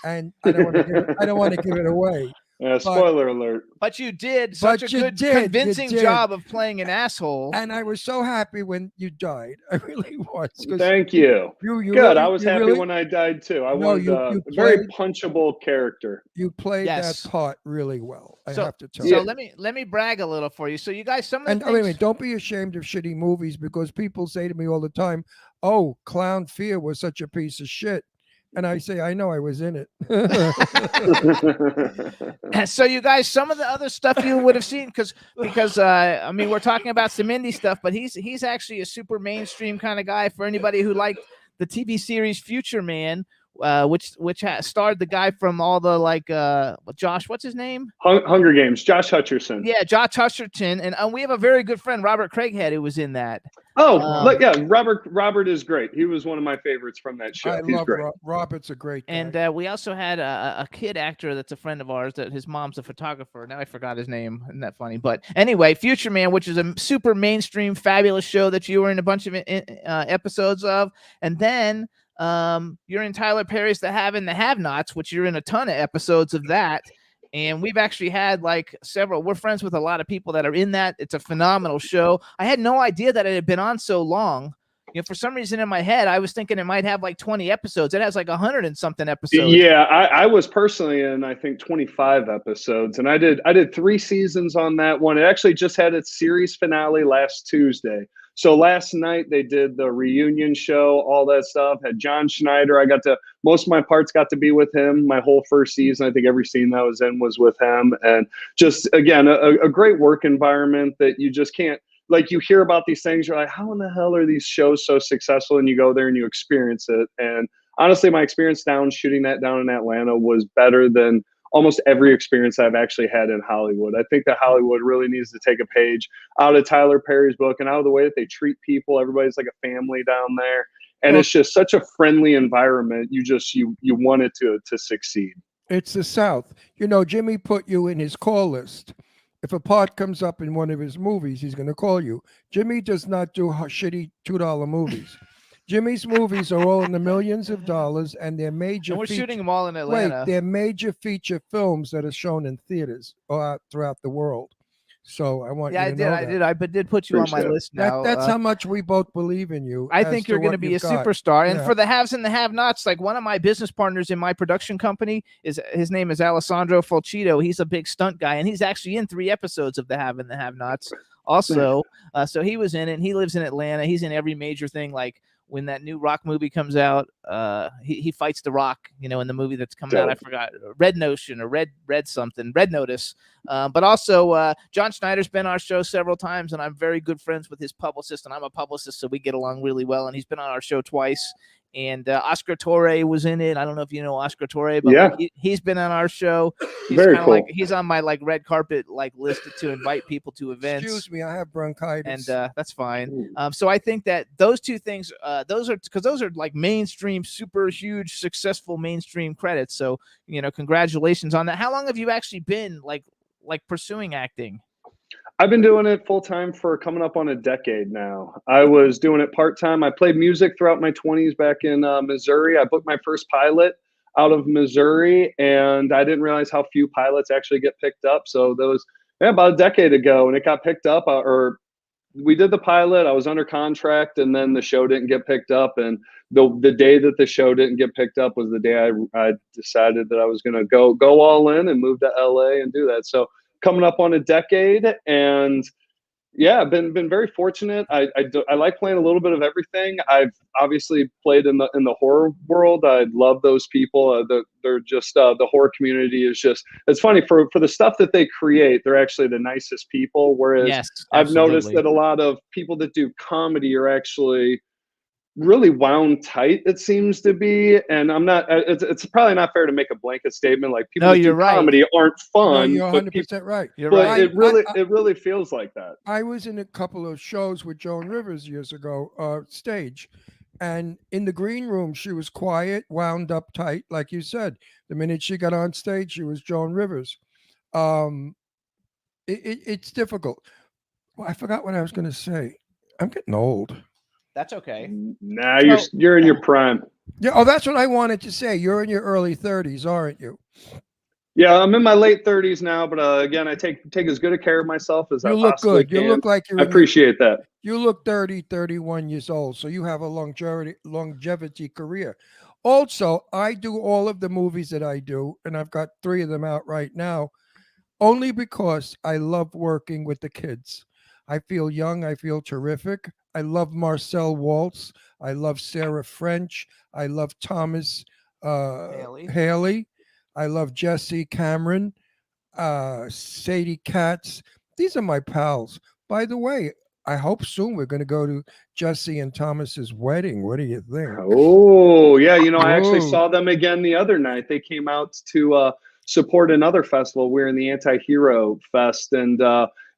And I don't want to give it away. Spoiler alert. But you did such a good, convincing job of playing an asshole. And I was so happy when you died. I really was. 'cause Thank you. You Good. really- I was you happy really- when I died too. I No, wanted you a very played- punchable character. You played Yes. that part really well. I So- have to tell So you. let me brag a little for you. So you guys, some of the And things, wait a minute, don't be ashamed of shitty movies, because people say to me all the time, "Oh, Clown Fear was such a piece of shit," and I say, "I know, I was in it." so you guys, some of the other stuff you would have seen, because I mean, we're talking about some indie stuff, but he's actually a super mainstream kind of guy. For anybody who liked the TV series Future Man, which starred the guy from all the Josh, what's his name? Hunger Games, Josh Hutcherson. Yeah, Josh Hutcherson, and we have a very good friend, Robert Craighead, who was in that. Oh, yeah, Robert is great. He was one of my favorites from that show. I He's love great. Robert's a great guy. And we also had a kid actor that's a friend of ours, that his mom's a photographer. Now I forgot his name. Isn't that funny? But anyway, Future Man, which is a super mainstream, fabulous show that you were in a bunch of episodes of. And then you're in Tyler Perry's The Have and the Have-Nots, which you're in a ton of episodes of that. And we've actually had we're friends with a lot of people that are in that. It's a phenomenal show. I had no idea that it had been on so long. For some reason in my head, I was thinking it might have 20 episodes. It has 100 and something episodes. Yeah, I was personally in, I think, 25 episodes, and I did 3 seasons on that one. It actually just had its series finale last Tuesday. So last night they did the reunion show, all that stuff. Had John Schneider. Most of my parts got to be with him. My whole first season, I think every scene that I was in was with him. And just, again, a great work environment that you just can't, you hear about these things, you're like, how in the hell are these shows so successful? And you go there and you experience it. And honestly, my experience shooting that down in Atlanta was better than almost every experience I've actually had in Hollywood. I think that Hollywood really needs to take a page out of Tyler Perry's book and out of the way that they treat people. Everybody's like a family down there. And it's just such a friendly environment. You want it to succeed. It's the South. Jimmy put you in his call list If a part comes up in one of his movies, he's going to call you. Jimmy does not do shitty $2 movies. Jimmy's movies are all in the millions of dollars, and they're major. And we're feature- shooting them all in Atlanta. Wait, they're major feature films that are shown in theaters throughout the world. So I want Yeah, you to know that. I did put you on my Appreciate it. list now. That's how much we both believe in you. I as think to you're going to what be a you've got. superstar. And Yeah. for the haves and the have-nots, like one of my business partners in my production company his name is Alessandro Fulcito. He's a big stunt guy, and he's actually in 3 episodes of the Have and the Have-Nots. Also, so he was in it. And he lives in Atlanta. He's in every major thing. Like when that new Rock movie comes out, he fights the Rock. You know, in the movie that's coming out, I forgot, Red Notion or Red Notice. But also, John Schneider's been on our show several times, and I'm very good friends with his publicist, and I'm a publicist, so we get along really well. And he's been on our show twice. And Oscar Torre was in it. I don't know if you know Oscar Torre, but Yeah. he's been on our show. He's Very kinda cool. like he's on my like red carpet like list to invite people to events. Excuse me, I have bronchitis. And that's fine. So I think that those two things, those are like mainstream, super huge, successful mainstream credits. So congratulations on that. How long have you actually been like pursuing acting? I've been doing it full time for coming up on a decade now. I was doing it part time. I played music throughout my 20s back in Missouri. I booked my first pilot out of Missouri, and I didn't realize how few pilots actually get picked up. So that was about a decade ago, and it got picked up. Or we did the pilot. I was under contract, and then the show didn't get picked up. And the day that the show didn't get picked up was the day I decided that I was going to go all in and move to LA and do that. So coming up on a decade, and yeah, I've been very fortunate. I like playing a little bit of everything. I've obviously played in the horror world. I love those people. They're just the horror community is just, it's funny for the stuff that they create. They're actually the nicest people. Whereas Yes, I've noticed absolutely. that a lot of people that do comedy are actually really wound tight, it seems to be. And I'm not, it's probably not fair to make a blanket statement like people No, that do you're right. comedy aren't No, fun. you're but 100% right. You're but right. it really feels like that. I was in a couple of shows with Joan Rivers years ago, stage. And in the green room, she was quiet, wound up tight, like you said. The minute she got on stage, she was Joan Rivers. It's difficult. Well, I forgot what I was going to say. I'm getting old. That's okay. Nah, you're in your prime. Yeah. Oh, that's what I wanted to say. You're in your early 30s, aren't you? Yeah, I'm in my late 30s now, but again, I take as good a care of myself as I You look possibly good. can. You look like you're. I appreciate that. You look 30, 31 years old, so you have a longevity career. Also, I do all of the movies that I do, and I've got 3 of them out right now, only because I love working with the kids. I feel young. I feel terrific. I love Marcel Waltz. I love Sarah French. I love Thomas Haley. I love Jesse Cameron, Sadie Katz. These are my pals. By the way, I hope soon we're going to go to Jesse and Thomas's wedding. What do you think? Oh, yeah. I actually Ooh. saw them again the other night. They came out to support another festival. We're in the Anti-Hero Fest, and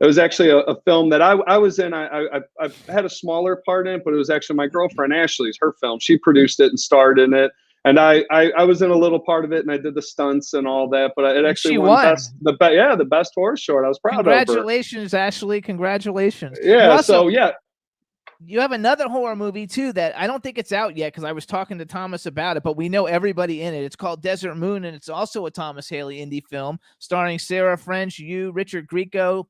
it was actually a film that I was in. I had a smaller part in it, but it was actually my girlfriend Ashley's, her film. She produced it and starred in it. And I was in a little part of it, and I did the stunts and all that. But it actually She won won. the best horror short. I was proud of her. Congratulations, Ashley. Congratulations. Yeah. You also- So yeah. You have another horror movie too that I don't think it's out yet because I was talking to Thomas about it, but we know everybody in it. It's called Desert Moon, and it's also a Thomas Haley indie film starring Sarah French, Richard Grieco,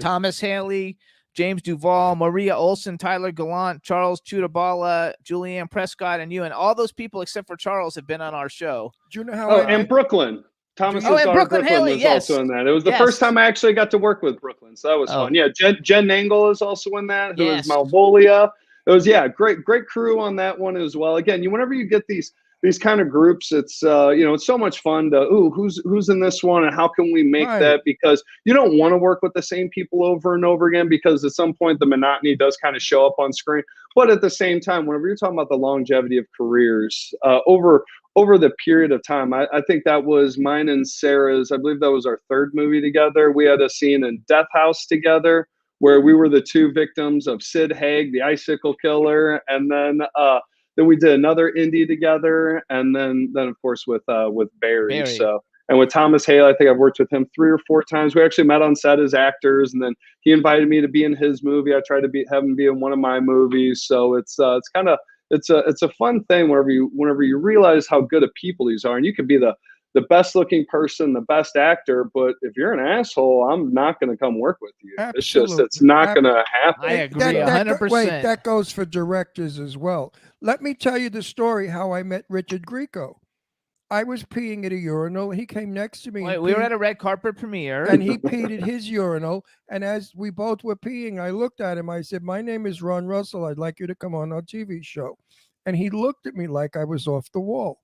Thomas Haley, James Duvall, Maria Olsen, Tyler Gallant, Charles Chudabala, Julianne Prescott, and you. And all those people except for Charles have been on our show. Do you know how? Oh, and Brooklyn. Thomas's and daughter Brooklyn Brooklyn Haley, was yes. also in that. It was the Yes. first time I actually got to work with Brooklyn, so that was Oh. fun. Yeah, Jen Nangle is also in that. Who Yes. is Malvolia. It was great crew on that one as well. Again, whenever you get these kind of groups, it's it's so much fun to who's in this one and how can we make Right. that, because you don't want to work with the same people over and over again, because at some point the monotony does kind of show up on screen. But at the same time, whenever you're talking about the longevity of careers over the period of time, I think that was mine and Sarah's. I believe that was our 3rd movie together. We had a scene in Death House together where we were the 2 victims of Sid Haig, the icicle killer, and then we did another indie together, and then of course with Barry. Barry. So And with Thomas Hale, I think I've worked with him 3 or 4 times. We actually met on set as actors, and then he invited me to be in his movie. I tried to have him be in one of my movies. So it's kind of it's a fun thing whenever you realize how good of people these are, and you could be the best looking person, the best actor, but if you're an asshole, I'm not going to come work with you. Absolutely. It's not going to happen. I agree That 100%. wait, that goes for directors as well. Let me tell you the story how I met Richard Grieco. I was peeing at a urinal. He came next to me. Wait, and we were peed- at a red carpet premiere. and he peed at his urinal. And as we both were peeing, I looked at him. I said, "My name is Ron Russell. I'd like you to come on our TV show." And he looked at me like I was off the wall.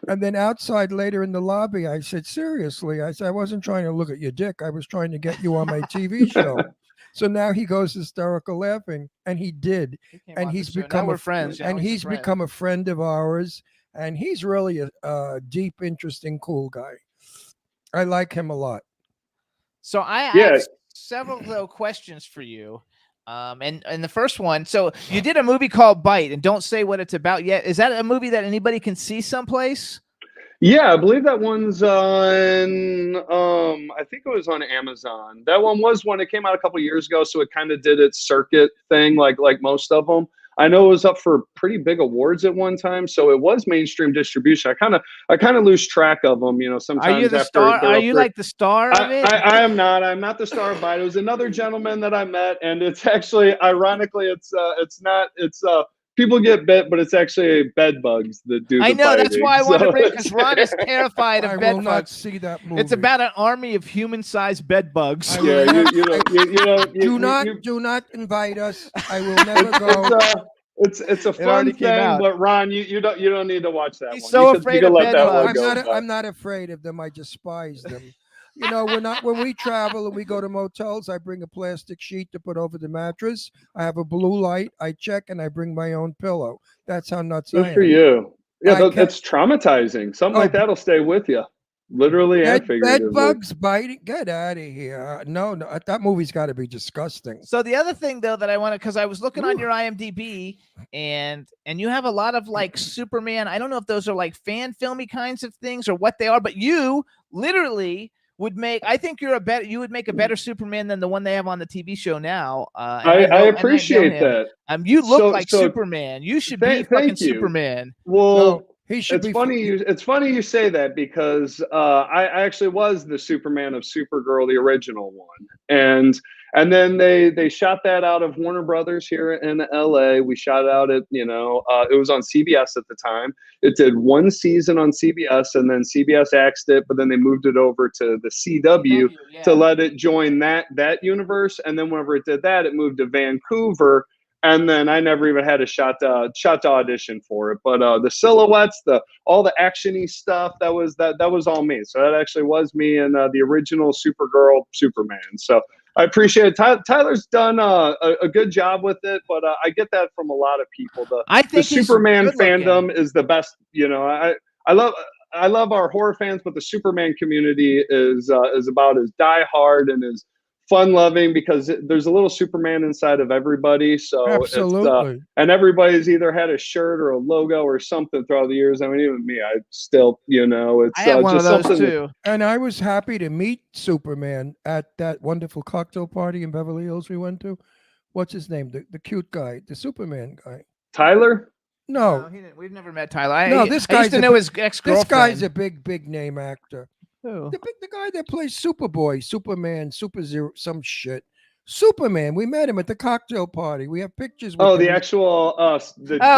And then outside later in the lobby, I said, "Seriously?" I said, "I wasn't trying to look at your dick. I was trying to get you on my TV show." So now he goes hysterical laughing, and he did. He came And on the he's show. Now become we're a friends. and Now he's a friend. become a friend of ours. And he's really a deep, interesting, cool guy. I like him a lot. So I Yeah. have several little questions for you. And the first one, so you did a movie called Bite, and don't say what it's about yet. Is that a movie that anybody can see someplace? Yeah, I believe that one's on I think it was on Amazon. That one was one. It came out a couple years ago, so it kind of did its circuit thing like most of them. I know it was up for pretty big awards at one time, so it was mainstream distribution. I kind of lose track of them, sometimes Are you the after star? they're Are up you for- like the star of it? I am not. I'm not the star of Bite. It was another gentleman that I met, and it's actually, ironically, it's not. It's people get bit, but it's actually bed bugs that do. I the know, that's biting. why I want to So bring because Ron is terrified I of will bed not bugs. see that movie. It's about an army of human-sized bed bugs. I Yeah, will not- you know, do not invite us. I will never go. it's a It already fun came thing, out. but Ron, you don't need to watch that He's one. so You afraid could of let bed that bugs. one go. I'm not afraid of them. I despise them. When we travel and we go to motels, I bring a plastic sheet to put over the mattress. I have a blue light. I check and I bring my own pillow. That's how nuts I Good am. for you. Yeah, I can't- that's traumatizing. Something like Oh, that'll stay with you, literally and Bed figuratively. bugs biting. Get out of here. No, that movie's got to be disgusting. So the other thing though that I wanted, because I was looking on your IMDb, and you have a lot of like Superman. I don't know if those are like fan filmy kinds of things or what they are, but you literally would make. I think you would make a better Superman than the one they have on the TV show now. And I know appreciate him. that. You look So- like so- Superman. You should be Thank fucking you. Superman. Well, No, he should it's be. funny. It's funny you say that because I actually was the Superman of Supergirl, the original one, and then they shot that out of Warner Brothers here in LA. We shot it out at it was on CBS at the time. It did one season on CBS, and then CBS axed it, but then they moved it over to the CW yeah. to let it join that universe. And then whenever it did that, it moved to Vancouver. And then I never even had a shot to audition for it. But the silhouettes, all the actiony stuff, that was all me. So that actually was me and the original Supergirl Superman. So I appreciate it. Tyler's done a good job with it, but I get that from a lot of people. I The think he's Superman good looking. fandom is the best. I love our horror fans, but the Superman community is about as diehard and as fun-loving because there's a little Superman inside of everybody. So Absolutely. and everybody's either had a shirt or a logo or something throughout the years. I mean, even me, I still, it's I have one of just those something. too. And I was happy to meet Superman at that wonderful cocktail party in Beverly Hills we went to. What's his name? The cute guy, the Superman guy. Tyler? No, We've never met Tyler. No, I this used to guy's a know his this ex-girlfriend. guy's a big name actor. Who? The guy that plays Superboy, Superman, Super Zero, some shit. Superman. We met him at the cocktail party. We have pictures with Oh, him. the actual.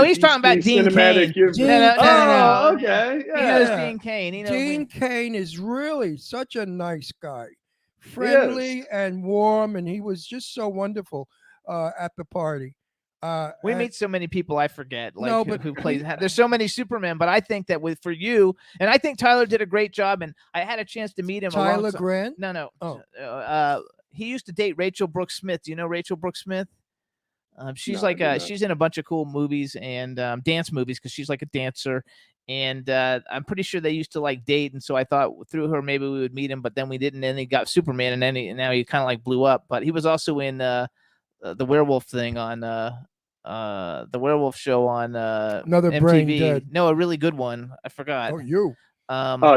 He's talking about Dean Cain. Oh, okay. He knows Yeah. Dean Cain. He knows Dean Cain is really such a nice guy, friendly and warm, and he was just so wonderful at the party. We and- meet so many people I forget, like No, who, but who plays. There's so many Superman, but I think that for you, and I think Tyler did a great job. And I had a chance to meet him. Tyler Grant. No. Oh. He used to date Rachel Brooks Smith. Do you know Rachel Brooks Smith? She's No, I do not. she's in a bunch of cool movies and dance movies because she's like a dancer. And I'm pretty sure they used to like date. And so I thought through her maybe we would meet him, but then we didn't. And then he got Superman, and then now he kind of like blew up. But he was also in the werewolf thing on the werewolf show on Another MTV. brain dead. No, a really good one. I forgot. Oh, you.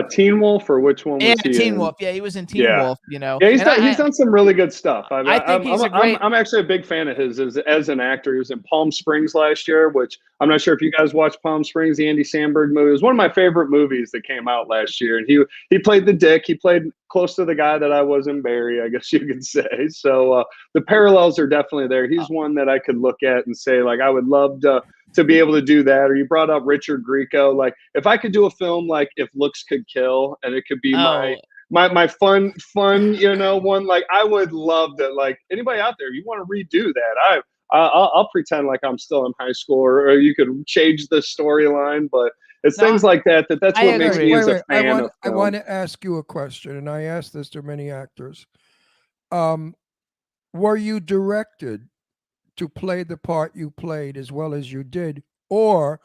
Teen Wolf, or which one was Yeah, he Teen in? Wolf. Yeah, he was in Teen Yeah. Wolf. You know, Yeah, he's And done some really good stuff. I think he's a great. I'm actually a big fan of his as an actor. He was in Palm Springs last year, which I'm not sure if you guys watched Palm Springs, the Andy Samberg movie. It was one of my favorite movies that came out last year, and he played the dick. He played close to the guy that I was in Barry, I guess you could say. So the parallels are definitely there. He's one that I could look at and say, like, I would love to be able to do that. Or you brought up Richard Grieco. Like, if I could do a film like If Looks Could Kill, and it could be my fun, one, like, I would love that. Like, anybody out there, you want to redo that, I'll pretend like I'm still in high school, or you could change the storyline, but it's things like that's what makes me as a fan of I want to ask you a question, and I ask this to many actors. Were you directed to play the part you played as well as you did, or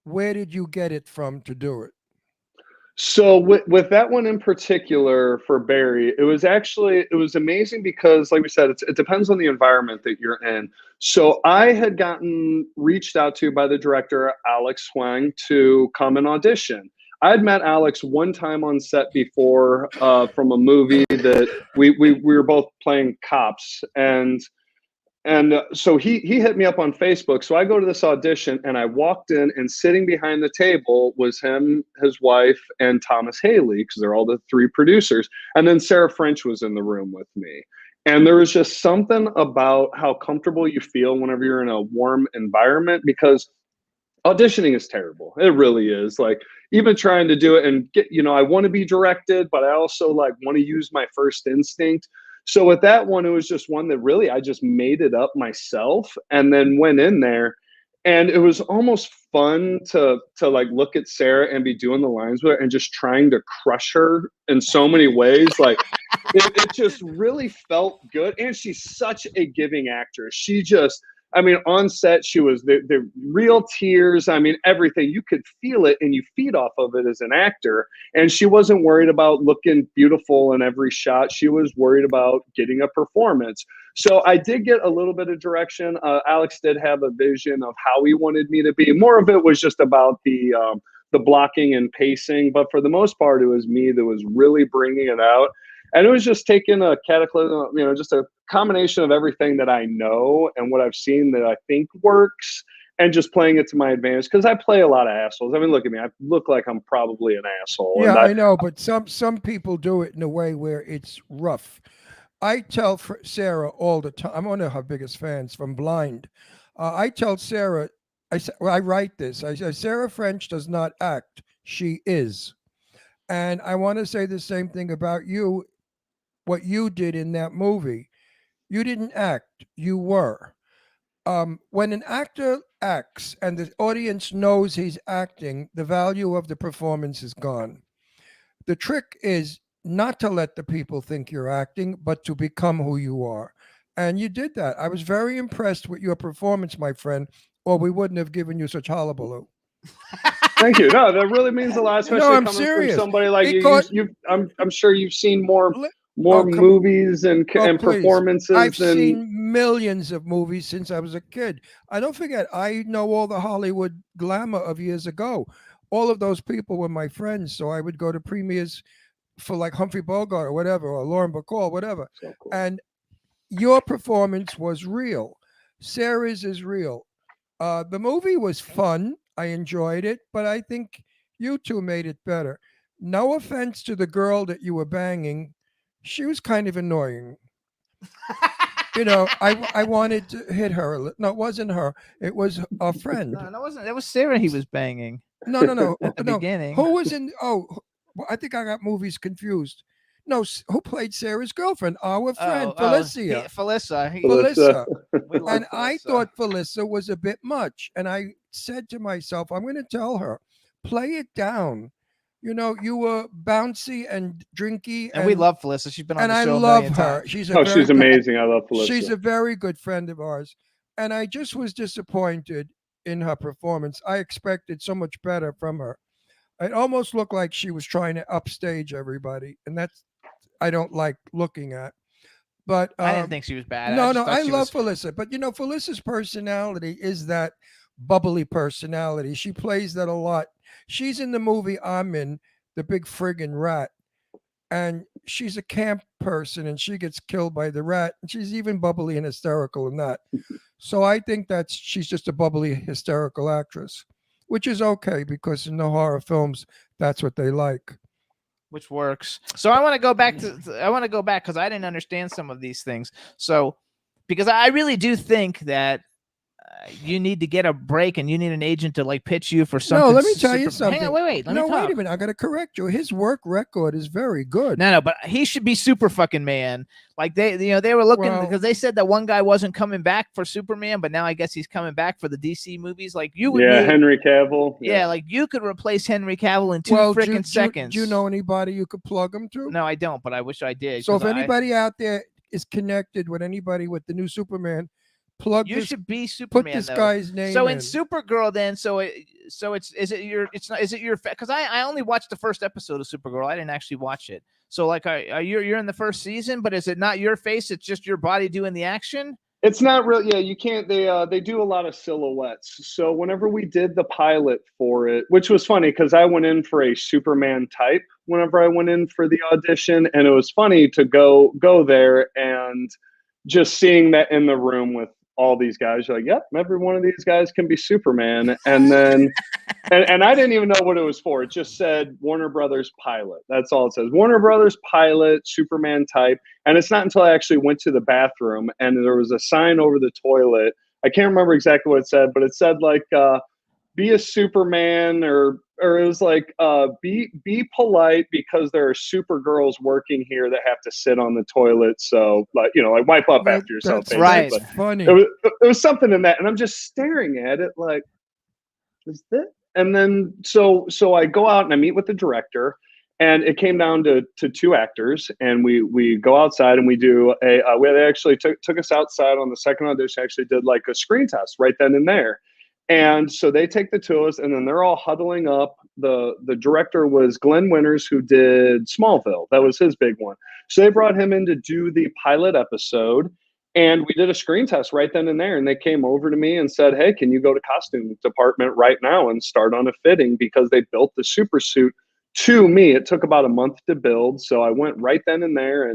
where did you get it from to do it? So with that one in particular for Barry, it was amazing because, like we said, it depends on the environment that you're in. So I had gotten reached out to by the director, Alex Huang, to come and audition. I had met Alex one time on set before from a movie that we were both playing cops, and so he hit me up on Facebook. So I go to this audition, and I walked in, and sitting behind the table was him, his wife, and Thomas Haley, because they're all the three producers. And then Sarah French was in the room with me. And there was just something about how comfortable you feel whenever you're in a warm environment, because auditioning is terrible. It really is. Like, even trying to do it and get, I want to be directed, but I also like want to use my first instinct. So with that one, it was just one that really I just made it up myself and then went in there. And it was almost fun to like look at Sarah and be doing the lines with her and just trying to crush her in so many ways. Like it just really felt good. And she's such a giving actress. She just, on set, she was the real tears. Everything. You could feel it and you feed off of it as an actor. And she wasn't worried about looking beautiful in every shot. She was worried about getting a performance. So I did get a little bit of direction. Alex did have a vision of how he wanted me to be. More of it was just about the blocking and pacing. But for the most part, it was me that was really bringing it out. And it was just taking a cataclysm, just a combination of everything that I know and what I've seen that I think works, and just playing it to my advantage, because I play a lot of assholes. Look at me. I look like I'm probably an asshole. Yeah, I know, but some people do it in a way where it's rough. I tell Sarah all the time, I'm one of her biggest fans from Blind. I tell Sarah, I write this, I say, Sarah French does not act, she is. And I want to say the same thing about you. What you did in that movie, you didn't act, you were. When an actor acts and the audience knows he's acting, the value of the performance is gone. The trick is not to let the people think you're acting, but to become who you are. And you did that. I was very impressed with your performance, my friend, or we wouldn't have given you such hullabaloo. Thank you. No, that really means a lot, especially I'm coming serious. from somebody like Because- you. I'm sure you've seen more movies and please. performances. I've seen millions of movies since I was a kid. I don't forget, I know all the Hollywood glamour of years ago. All of those people were my friends, so I would go to premieres for like Humphrey Bogart or whatever, or Lauren Bacall, whatever. So cool. And your performance was real. Sarah's is real. The movie was fun. I enjoyed it, but I think you two made it better. No offense to the girl that you were banging. She was kind of annoying. I wanted to hit her. No, it wasn't her. It was a friend. No, that wasn't. That was Sarah. He was banging. No. At the beginning. Who was in? Oh, I think I got movies confused. No, who played Sarah's girlfriend? Our friend, Felicia. Felissa. And I thought Felissa was a bit much. And I said to myself, I'm going to tell her, play it down. You were bouncy and drinky. And we love Felissa. She's been on the and show I love million her. times. She's amazing. I love Felissa. She's a very good friend of ours. And I just was disappointed in her performance. I expected so much better from her. It almost looked like she was trying to upstage everybody. And that's, I don't like looking at. But I didn't think she was bad. No, I love Felissa. But Felissa's personality is that bubbly personality. She plays that a lot. She's in the movie I'm in, the big friggin' rat. And she's a camp person and she gets killed by the rat. And she's even bubbly and hysterical in that. So I think she's just a bubbly, hysterical actress, which is okay because in the horror films, that's what they like. Which works. So I want to go back because I didn't understand some of these things. So because I really do think that you need to get a break and you need an agent to like pitch you for something. No, let me tell you something. Hang on, wait. Let me talk. Wait a minute. I got to correct you. His work record is very good. No, but he should be super fucking man. Like they were looking because they said that one guy wasn't coming back for Superman, but now I guess he's coming back for the DC movies. Like you would, Henry Cavill. Yeah, like you could replace Henry Cavill in two freaking seconds. Do you know anybody you could plug him to? No, I don't, but I wish I did. So if anybody out there is connected with anybody with the new Superman, should be Superman. Put this though. guy's name. So in Supergirl, then, is it your because I only watched the first episode of Supergirl. I didn't actually watch it. So like, you're in the first season, but is it not your face? It's just your body doing the action. It's not real. Yeah, you can't. They do a lot of silhouettes. So whenever we did the pilot for it, which was funny because I went in for a Superman type whenever I went in for the audition, and it was funny to go there and just seeing that in the room with all these guys. You're like, yep, every one of these guys can be Superman. And then, and I didn't even know what it was for. It just said Warner Brothers pilot. That's all it says. Warner Brothers pilot, Superman type. And it's not until I actually went to the bathroom and there was a sign over the toilet. I can't remember exactly what it said, but it said like, be a Superman, or it was like, be polite because there are Supergirls working here that have to sit on the toilet. So like, like wipe up after yourself. That's right. But funny. It was something in that. And I'm just staring at it like, is this? And then, so I go out and I meet with the director, and it came down to two actors, and we go outside and we do they actually took us outside on the second audition, actually did like a screen test right then and there. And so they take the two of us, and then they're all huddling up. The director was Glenn Winters, who did Smallville. That was his big one. So they brought him in to do the pilot episode, and we did a screen test right then and there. And they came over to me and said, hey, can you go to costume department right now and start on a fitting, because they built the super suit to me. It took about a month to build. So I went right then and there.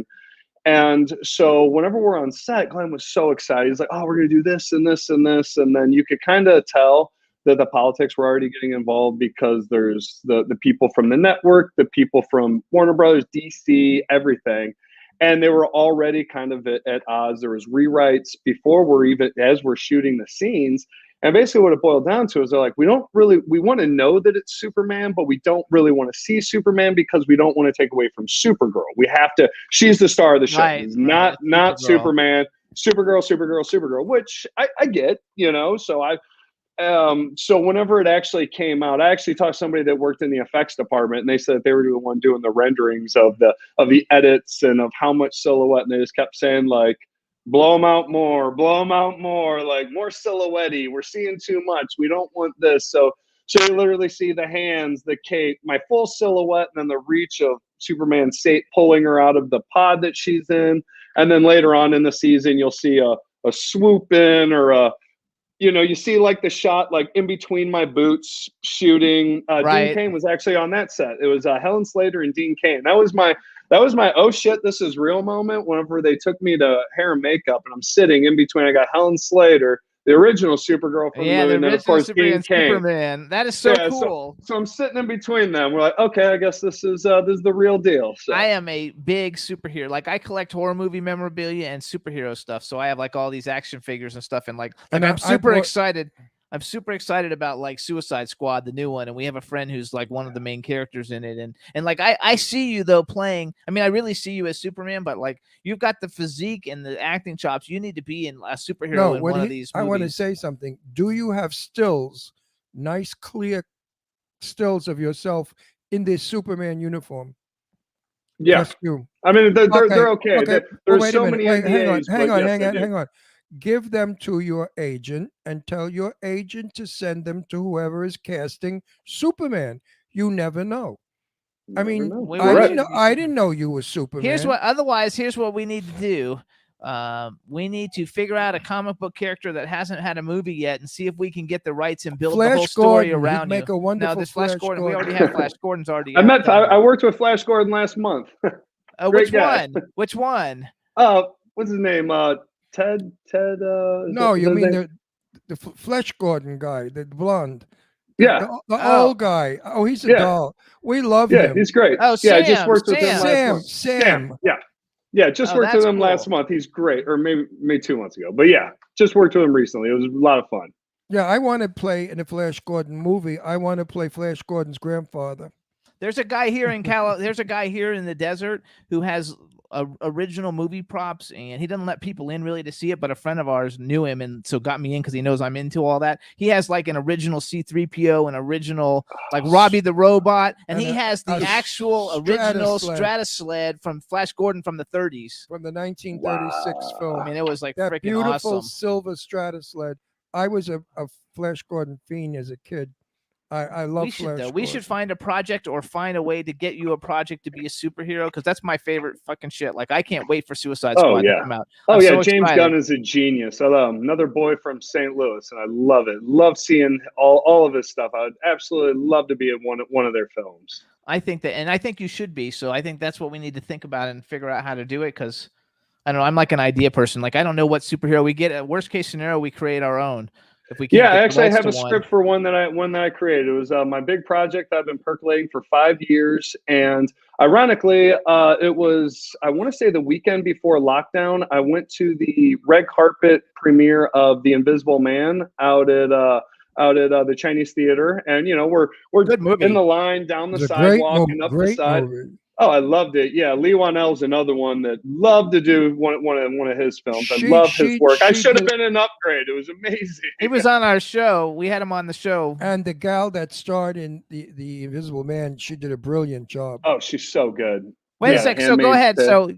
And so whenever we're on set, Glenn was so excited. He's like, oh, we're going to do this and this and this. And then you could kind of tell that the politics were already getting involved, because there's the people from the network, the people from Warner Brothers, DC, everything. And they were already kind of at odds. There was rewrites before as we're shooting the scenes. And basically what it boiled down to is they're like, we want to know that it's Superman, but we don't really want to see Superman because we don't want to take away from Supergirl. We have to, she's the star of the show. Right, not Superman, Supergirl, which I get, so whenever it actually came out, I actually talked to somebody that worked in the effects department, and they said they were the one doing the renderings of the edits and of how much silhouette. And they just kept saying like, blow them out more, like more silhouette-y. We're seeing too much. We don't want this. So you literally see the hands, the cape, my full silhouette, and then the reach of Superman pulling her out of the pod that she's in. And then later on in the season, you'll see a swoop in, or you see like the shot like in between my boots shooting. Right. Dean Cain was actually on that set. It was Helen Slater and Dean Cain. That was my oh shit, this is real moment whenever they took me to hair and makeup, and I'm sitting in between. I got Helen Slater, the original Supergirl from the movie, and then of course Dean Cain. Superman. That is so cool. So I'm sitting in between them. We're like, okay, I guess this is the real deal. So. I am a big superhero. Like I collect horror movie memorabilia and superhero stuff. So I have like all these action figures and stuff, and like I'm super excited. I'm super excited about like Suicide Squad, the new one, and we have a friend who's like one of the main characters in it. And like I see you though playing. I mean, I really see you as Superman, but like you've got the physique and the acting chops. You need to be in a superhero in one of these movies. I want to say something. Do you have stills, nice clear stills of yourself in this Superman uniform? Yeah, you. I mean they're okay. Okay. There's so many NDAs. Hang on. Give them to your agent and tell your agent to send them to whoever is casting Superman. You never know. I mean, I didn't know you were Superman. Here's what we need to do. We need to figure out a comic book character that hasn't had a movie yet and see if we can get the rights and build the Flash whole story Gordon, he'd around make you. a wonderful No, this Flash Flash Gordon. We Gordon. already have Flash Gordon's already. I out. met. Done. I worked with Flash Gordon last month. Which Great guy. one? Which one? What's his name? Ted. No, you mean the Flash Gordon guy, the blonde. Yeah. The old guy. Oh, he's a Yeah. doll. We love Yeah, him. he's great. Oh, yeah, I Sam, just worked with him last Sam, month. Sam. Yeah, just Oh, worked with that's him last cool. month. He's great, or maybe 2 months ago. But yeah, just worked with him recently. It was a lot of fun. Yeah, I want to play in the Flash Gordon movie. I want to play Flash Gordon's grandfather. There's a guy here in There's a guy here in the desert who has original movie props, and he doesn't let people in really to see it. But a friend of ours knew him, and so got me in because he knows I'm into all that. He has like an original C-3PO, an original like Robbie the Robot, and he has the actual original Stratosled from Flash Gordon from the 30s, from the 1936 film. I mean, it was like that freaking beautiful awesome. silver Stratosled. I was a Flash Gordon fiend as a kid. I love We should Flash though. Gordon. We should find a project or find a way to get you a project to be a superhero because that's my favorite fucking shit. Like I can't wait for Suicide Squad to come out. I'm so James excited. Gunn is a genius. I love him. Another boy from St. Louis, and I love it. Love seeing all of his stuff. I would absolutely love to be in one of their films. I think that, and I think you should be. So I think that's what we need to think about and figure out how to do it. Because I don't know. I'm like an idea person. Like I don't know what superhero we get. At worst case scenario, we create our own. If we can't Yeah, get the actually, I rights have to a one. script for one that I created. It was my big project I've been percolating for 5 years, and ironically, it was I want to say the weekend before lockdown. I went to the red carpet premiere of The Invisible Man out at the Chinese Theater, and we're Good movie. in the line down the It's a great sidewalk and up the great side. movie. Oh, I loved it. Yeah, Lee Wanell's another one that loved to do one of his films. I love his work. I should have been an upgrade. It was amazing. He was on our show. We had him on the show. And the gal that starred in the Invisible Man, she did a brilliant job. Oh, she's so good. Wait a sec. So go ahead. So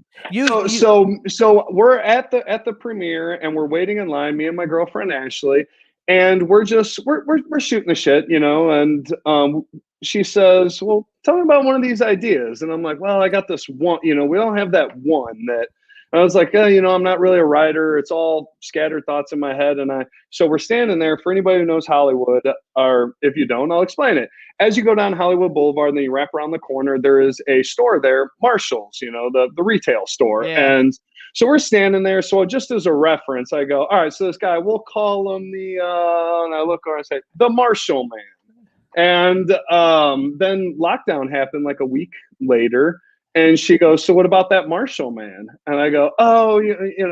So we're at the premiere and we're waiting in line. Me and my girlfriend Ashley, and we're shooting the shit, and she says, well, tell me about one of these ideas. And I'm like, well, I got this one, we don't have that one that, and I was like, I'm not really a writer. It's all scattered thoughts in my head. So we're standing there. For anybody who knows Hollywood, or if you don't, I'll explain it. As you go down Hollywood Boulevard and then you wrap around the corner, there is a store there, Marshall's, the retail store. Yeah. And so we're standing there. So just as a reference, I go, all right, so this guy, we'll call him and I look over and say, the Marshall Man. And then lockdown happened like a week later. And she goes, so what about that Marshall Man? And I go, oh,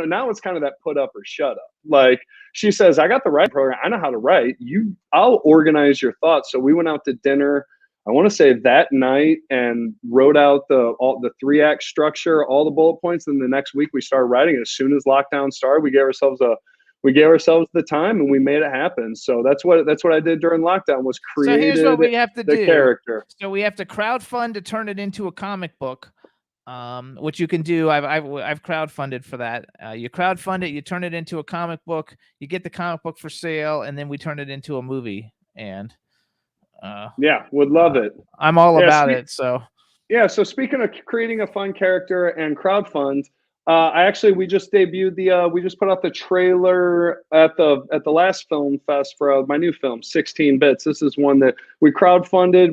now it's kind of that put up or shut up. Like she says, I got the writing program. I know how to write. I'll organize your thoughts. So we went out to dinner, I want to say that night, and wrote out the 3-act structure, all the bullet points. And the next week we started writing. As soon as lockdown started, we gave ourselves the time and we made it happen. So that's what I did during lockdown, was create here's what we have to the do. character. So we have to crowdfund to turn it into a comic book, which you can do. I've crowdfunded for that. You crowdfund it, you turn it into a comic book, you get the comic book for sale, and then we turn it into a movie. And yeah, would love it. I'm all about it. So yeah. So speaking of creating a fun character and crowdfund, we just debuted we just put out the trailer at the last film fest for my new film, 16 Bits. This is one that we crowdfunded.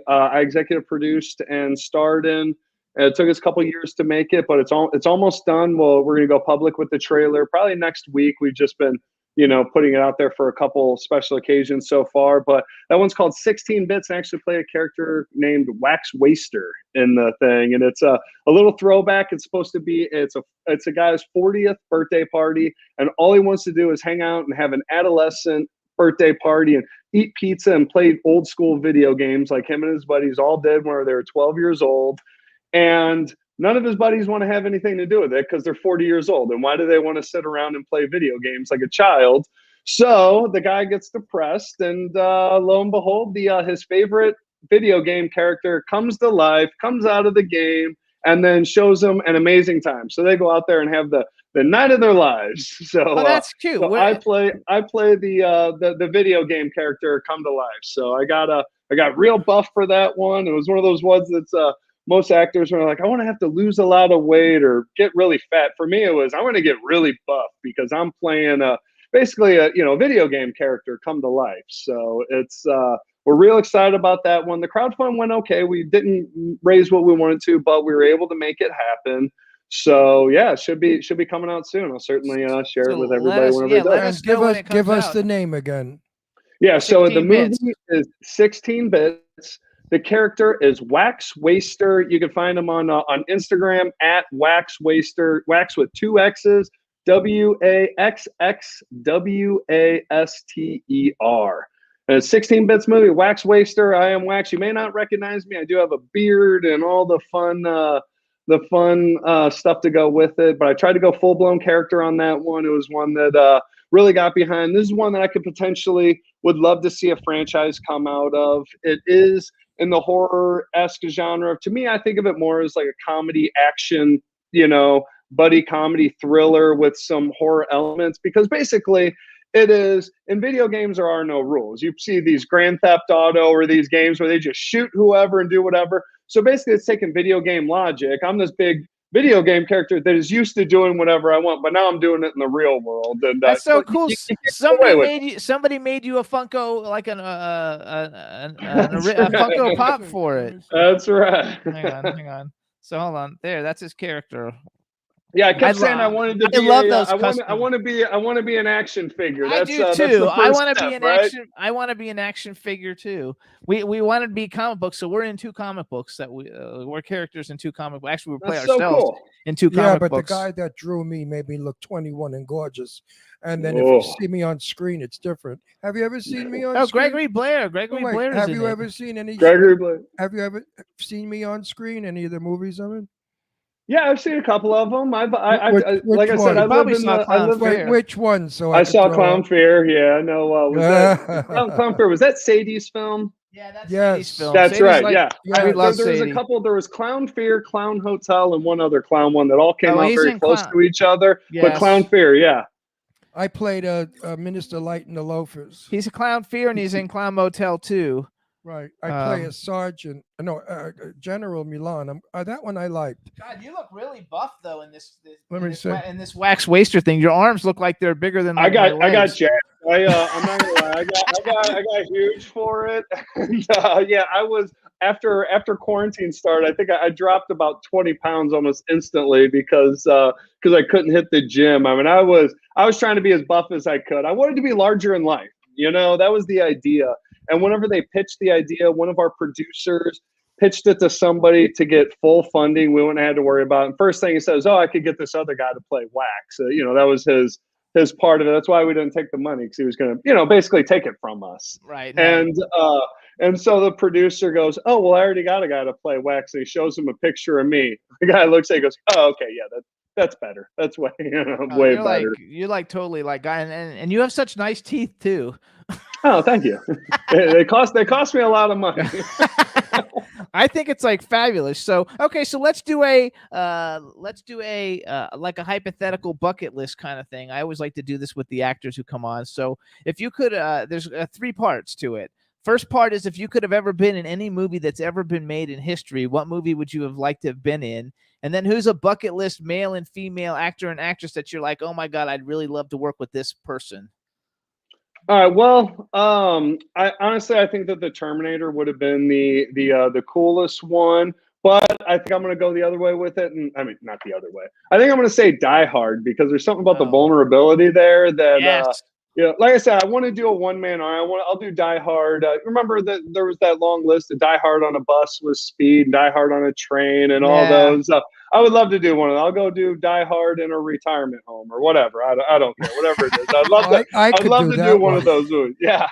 I executive produced and starred in. It took us a couple years to make it, but it's almost done. Well, we're going to go public with the trailer probably next week. We've just been, putting it out there for a couple special occasions so far, but that one's called 16 Bits. And I actually play a character named Wax Waster in the thing. And it's a little throwback. It's supposed to be, it's a guy's 40th birthday party. And all he wants to do is hang out and have an adolescent birthday party and eat pizza and play old school video games like him and his buddies all did when they were 12 years old. And none of his buddies want to have anything to do with it because they're 40 years old. And why do they want to sit around and play video games like a child? So the guy gets depressed, and lo and behold, his favorite video game character comes to life, comes out of the game, and then shows them an amazing time. So they go out there and have the night of their lives. So that's cute. So I play the video game character come to life. So I got real buff for that one. It was one of those ones that's most actors are like, I want to have to lose a lot of weight or get really fat. For me, it was I want to get really buff because I'm playing basically a video game character come to life. So it's we're real excited about that one. The crowdfund went okay. We didn't raise what we wanted to, but we were able to make it happen. So yeah, it should be coming out soon. I'll certainly share it with everybody whenever it does. Give us the name again. Yeah, so the 16 movie bits. is 16 bits. The character is Wax Waster. You can find him on Instagram at Wax Waster. Wax with 2 X's. WAXXWASTER. And it's 16 bits movie. Wax Waster. I am Wax. You may not recognize me. I do have a beard and all the fun stuff to go with it. But I tried to go full blown character on that one. It was one that really got behind. This is one that I could potentially would love to see a franchise come out of. It is in the horror-esque genre. To me, I think of it more as like a comedy action, buddy comedy thriller with some horror elements, because basically it is, in video games there are no rules. You see these Grand Theft Auto or these games where they just shoot whoever and do whatever. So basically it's taking video game logic. I'm this big video game character that is used to doing whatever I want, but now I'm doing it in the real world. And That's so cool. Somebody Somebody made you a Funko, like a Funko Pop for it. That's right. Hang on. So hold on. There, that's his character. Yeah, I kept saying I wanted to be. I love those. I want to be an action figure. That's, I do that's too. the I first want to be step, an right? action. I want to be an action figure too. We want to be comic books, so we're in 2 comic books that we're characters in 2 comic books. Actually, we play That's so ourselves cool. in 2 Yeah, comic but books. the guy that drew me made me look 21 and gorgeous. And then if you see me on screen, it's different. Have you ever seen me on Oh, screen? Gregory Blair. Gregory Wait, Blair. have is you in it. ever seen any? Gregory Blair. Have you ever seen me on screen? Any of the movies I'm in? Yeah, I've seen a couple of them. Which Like I said, one? I You probably live in saw the. I Clown live in- Fear. Which one? So I could saw throw Clown up? Fear. Yeah, no. Was that Clown Fear? Was that Sadie's film? Yeah, that's Yes. Sadie's film. That's Sadie's right. like- Yeah, Yeah, we love there was a Sadie. couple. There was Clown Fear, Clown Hotel, and one other clown one that all came Oh, out he's very in close Clown- to each other. But Yes. Clown Fear, yeah. I played a Minister Light in the Loafers. He's a Clown Fear, and he's in Clown Motel too. Right. I play a Um, sergeant. No, General Milan. That one I liked. God, you look really buff though in this. Let me see. In this Wax Waster thing. Your arms look like they're bigger than. I like, got my legs. jacked. I'm not gonna lie. I got huge for it. And, yeah, I was after quarantine started. I think I dropped about 20 pounds almost instantly because I couldn't hit the gym. I mean, I was trying to be as buff as I could. I wanted to be larger in life. That was the idea. And whenever they pitched the idea, one of our producers pitched it to somebody to get full funding. We wouldn't have had to worry about it. And first thing he says, "Oh, I could get this other guy to play Wax." That was his part of it. That's why we didn't take the money, because he was going to, basically take it from us. Right. And so the producer goes, "Oh, well, I already got a guy to play Wax." And he shows him a picture of me. The guy looks at it and goes, "Oh, okay, yeah, that's better. That's way way you're better." You're like totally like guy, and you have such nice teeth too. Oh, thank you. They cost me a lot of money. I think it's like fabulous. So okay, so let's do a like a hypothetical bucket list kind of thing. I always like to do this with the actors who come on. So if you could, there's 3 parts to it. First part is, if you could have ever been in any movie that's ever been made in history, what movie would you have liked to have been in? And then who's a bucket list male and female actor and actress that you're like, oh my God, I'd really love to work with this person? All right. Well, I honestly think that the Terminator would have been the coolest one, but I think I'm going to go the other way with it. And I mean, not the other way. I think I'm going to say Die Hard, because there's something about the vulnerability there that, Yes. like I said, I want to do a one-man army. I'll do Die Hard. Remember that there was that long list of Die Hard on a bus with Speed, Die Hard on a train, and all those. I would love to do one of them. I'll go do Die Hard in a retirement home or whatever. I don't care, whatever it is. I'd love to. I'd love to do one of those movies. Yeah.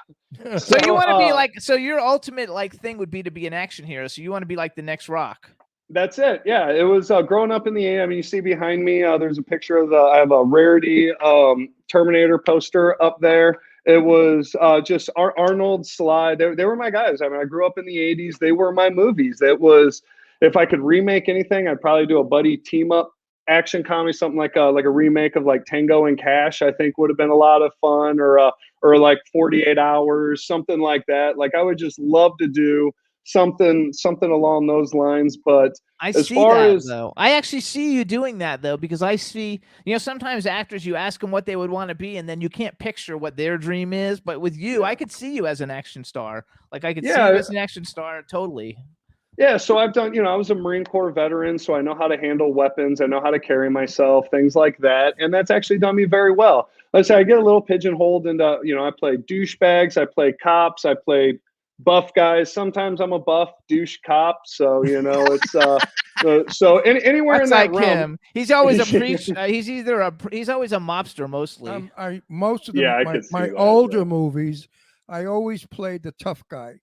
So you want to be like, so your ultimate thing would be to be an action hero. So you want to be like the next Rock. That's it. Yeah, it was growing up in the 80s. I mean, you see behind me, there's a picture of I have a Rarity Terminator poster up there. It was just Arnold, Sly. They were my guys. I mean, I grew up in the 80s. They were my movies. It was, if I could remake anything, I'd probably do a buddy team up action comedy, something like a remake of like Tango and Cash. I think would have been a lot of fun, or like 48 Hours, something like that. Like I would just love to do something along those lines. But I as see far that as though. I actually see you doing that though, because I see, sometimes actors, you ask them what they would want to be, and then you can't picture what their dream is. But with you, I could see you as an action star. Like I could see you as an action star totally. Yeah, so I've done, I was a Marine Corps veteran, so I know how to handle weapons. I know how to carry myself, things like that. And that's actually done me very well. Let's say I get a little pigeonholed into, I play douchebags, I play cops, I play buff guys. Sometimes I'm a buff douche cop. So, it's, so anywhere That's in that like realm. him. He's always a preach. He's always a mobster mostly. Most of Yeah, I them, could see my that, older yeah. movies, I always played the tough guy,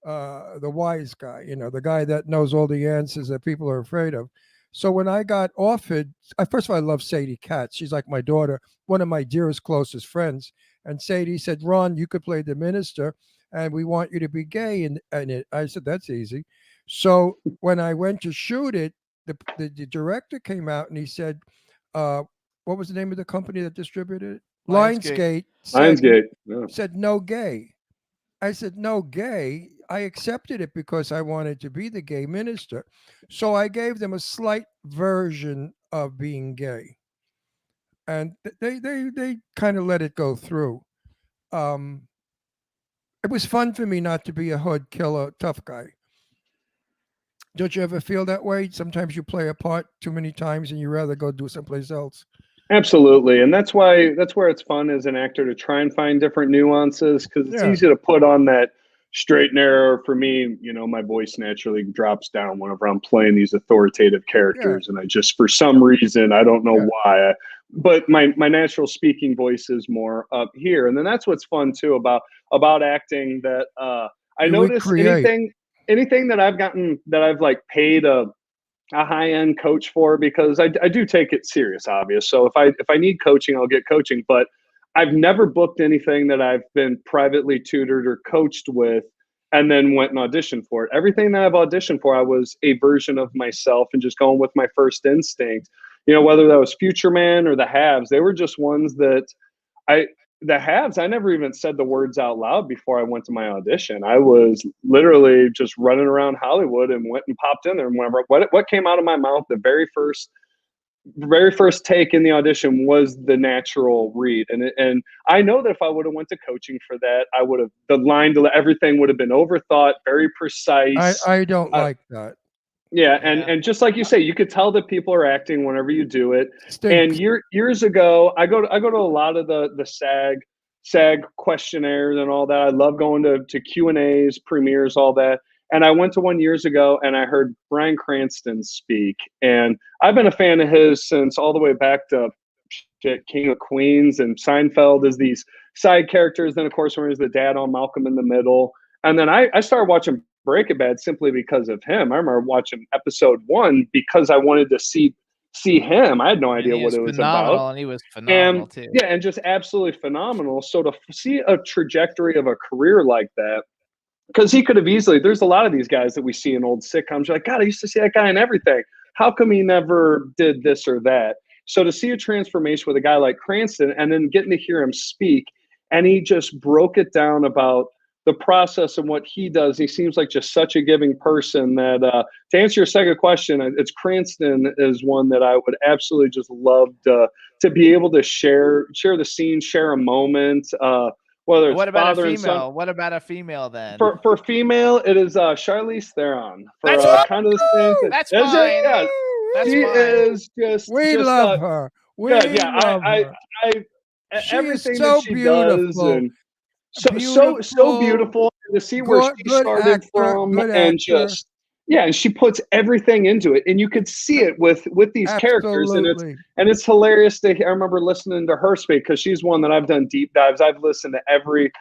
the wise guy, the guy that knows all the answers that people are afraid of. So when I got offered, first of all, I love Sadie Katz. She's like my daughter, one of my dearest, closest friends. And Sadie said, Ron, you could play the minister, and we want you to be gay in it. I said, that's easy. So when I went to shoot it, the director came out and he said, what was the name of the company that distributed it? Lionsgate. Lionsgate. Yeah. Said no gay. I said, no gay. I accepted it because I wanted to be the gay minister. So I gave them a slight version of being gay. And they kind of let it go through. It was fun for me not to be a hood killer tough guy. Don't you ever feel that way? Sometimes you play a part too many times and you rather go do someplace else. Absolutely. And that's where it's fun as an actor to try and find different nuances, because it's easy to put on that straight and narrow. For me, my voice naturally drops down whenever I'm playing these authoritative characters. And I just, for some reason, I don't know why, but my natural speaking voice is more up here. And then that's what's fun too about acting, that I notice anything that I've gotten, that I've like paid a high-end coach for, because I do take it serious, obvious. So if I need coaching, I'll get coaching, but I've never booked anything that I've been privately tutored or coached with and then went and auditioned for it. Everything that I've auditioned for, I was a version of myself and just going with my first instinct. Whether that was Future Man or The Haves, they were just ones that The Haves, I never even said the words out loud before I went to my audition. I was literally just running around Hollywood and went and popped in there. And whenever what came out of my mouth, the very first take in the audition was the natural read. And I know that if I would have went to coaching for that, I would have, the line to everything would have been overthought, very precise. I don't like that. Yeah, and just like you say, you could tell that people are acting whenever you do it. And years ago, I go to a lot of the SAG questionnaires and all that. I love going to Q&As, premieres, all that. And I went to one years ago and I heard Bryan Cranston speak. And I've been a fan of his since all the way back to King of Queens and Seinfeld as these side characters. Then, of course, when he was the dad on Malcolm in the Middle. And then I started watching Breaking Bad simply because of him. I remember watching episode 1 because I wanted to see him. I had no idea what it was about. And he was phenomenal too. Yeah, and just absolutely phenomenal. So to see a trajectory of a career like that, because he could have easily, there's a lot of these guys that we see in old sitcoms. You're like, God, I used to see that guy in everything. How come he never did this or that? So to see a transformation with a guy like Cranston and then getting to hear him speak, and he just broke it down about the process and what he does. He seems like just such a giving person that to answer your second question, it's Cranston is one that I would absolutely just love to be able to share the scene, share a moment. Whether it's what about father a and female? son. What about a female then? For female, it is Charlize Theron. For That's kind of the same thing. That's Is fine. it? Yeah. That's She fine. is just. We just, love her. We love her. She everything is so that she does, beautiful. and so beautiful, and to see where she started from, and just and she puts everything into it, and you could see it with these characters, and it's hilarious to hear. I remember listening to her speak because she's one that I've done deep dives. I've listened to every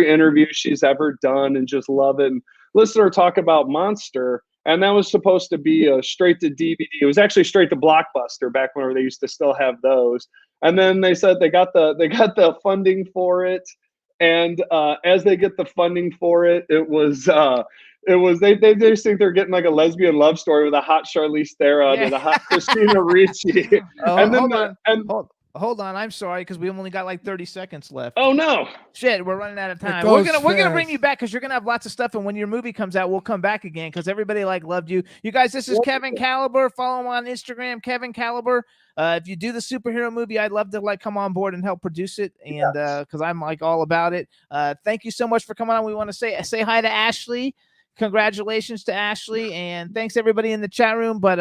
interview she's ever done and just love it. And listen to her talk about Monster. And that was supposed to be a straight to DVD. It was actually straight to Blockbuster back whenever they used to still have those. And then they said they got the funding for it. And as they get the funding for it, it was they just think they're getting like a lesbian love story with a hot Charlize Theron and a hot Christina Ricci. Hold on. Hold on, I'm sorry because we only got like 30 seconds left. Oh no! Shit, we're running out of time. goes We're gonna bring fast. you back because you're gonna have lots of stuff, and when your movie comes out, we'll come back again because everybody loved you. You guys, this is Kevin Caliber. Follow him on Instagram, Kevin Caliber. If you do the superhero movie, I'd love to come on board and help produce it, and because I'm all about it. Thank you so much for coming on. We want to say hi to Ashley. Congratulations to Ashley, and thanks everybody in the chat room. But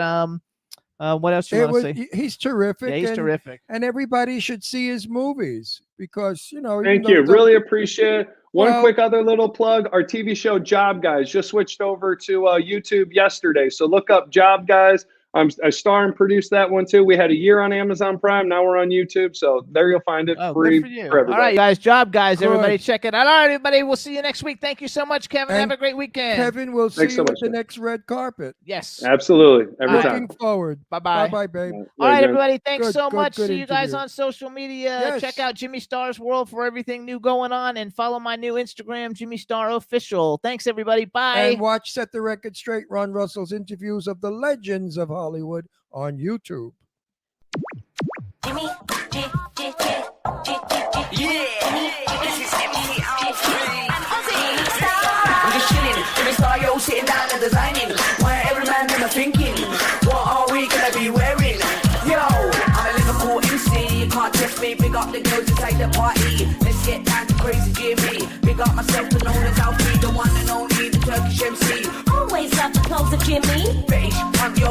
what else you want to say? He's terrific. Yeah, he's and, terrific. And everybody should see his movies because, even Thank though you. the- Really appreciate it. One Well- quick other little plug. Our TV show Job Guys just switched over to YouTube yesterday. So look up Job Guys. I star and produce that one too. We had a year on Amazon Prime. Now we're on YouTube. So there you'll find it free Good for you. for everybody. All right, guys. Job Guys. Good. Everybody check it out. All right, everybody. We'll see you next week. Thank you so much, Kevin. And Have a great weekend. Kevin, we'll see Thanks you so at much, the man. next red carpet. Yes. Absolutely. Every Looking time. forward. Bye-bye. Bye-bye, babe. All right, Later. everybody. Thanks Good, so good, much. good See you guys interview. on social media. Yes. Check out Jimmy Star's World for everything new going on, and follow my new Instagram, Jimmy Star Official. Thanks, everybody. Bye. And watch Set the Record Straight, Ron Russell's interviews of the legends of Hollywood on YouTube. Jimmy, Yeah, this is MC Alfie. I'm just chilling, Jimmy Star, yo, sitting down and designing. Why every man never thinking, what are we gonna be wearing? Yo, I'm a Liverpool MC, you can't test me. Big up the girls inside the party. Let's get down to crazy Jimmy. Big up myself, the known as Alfie, the one and only, the Turkish MC. always love the clothes of Jimmy. British punk, yo.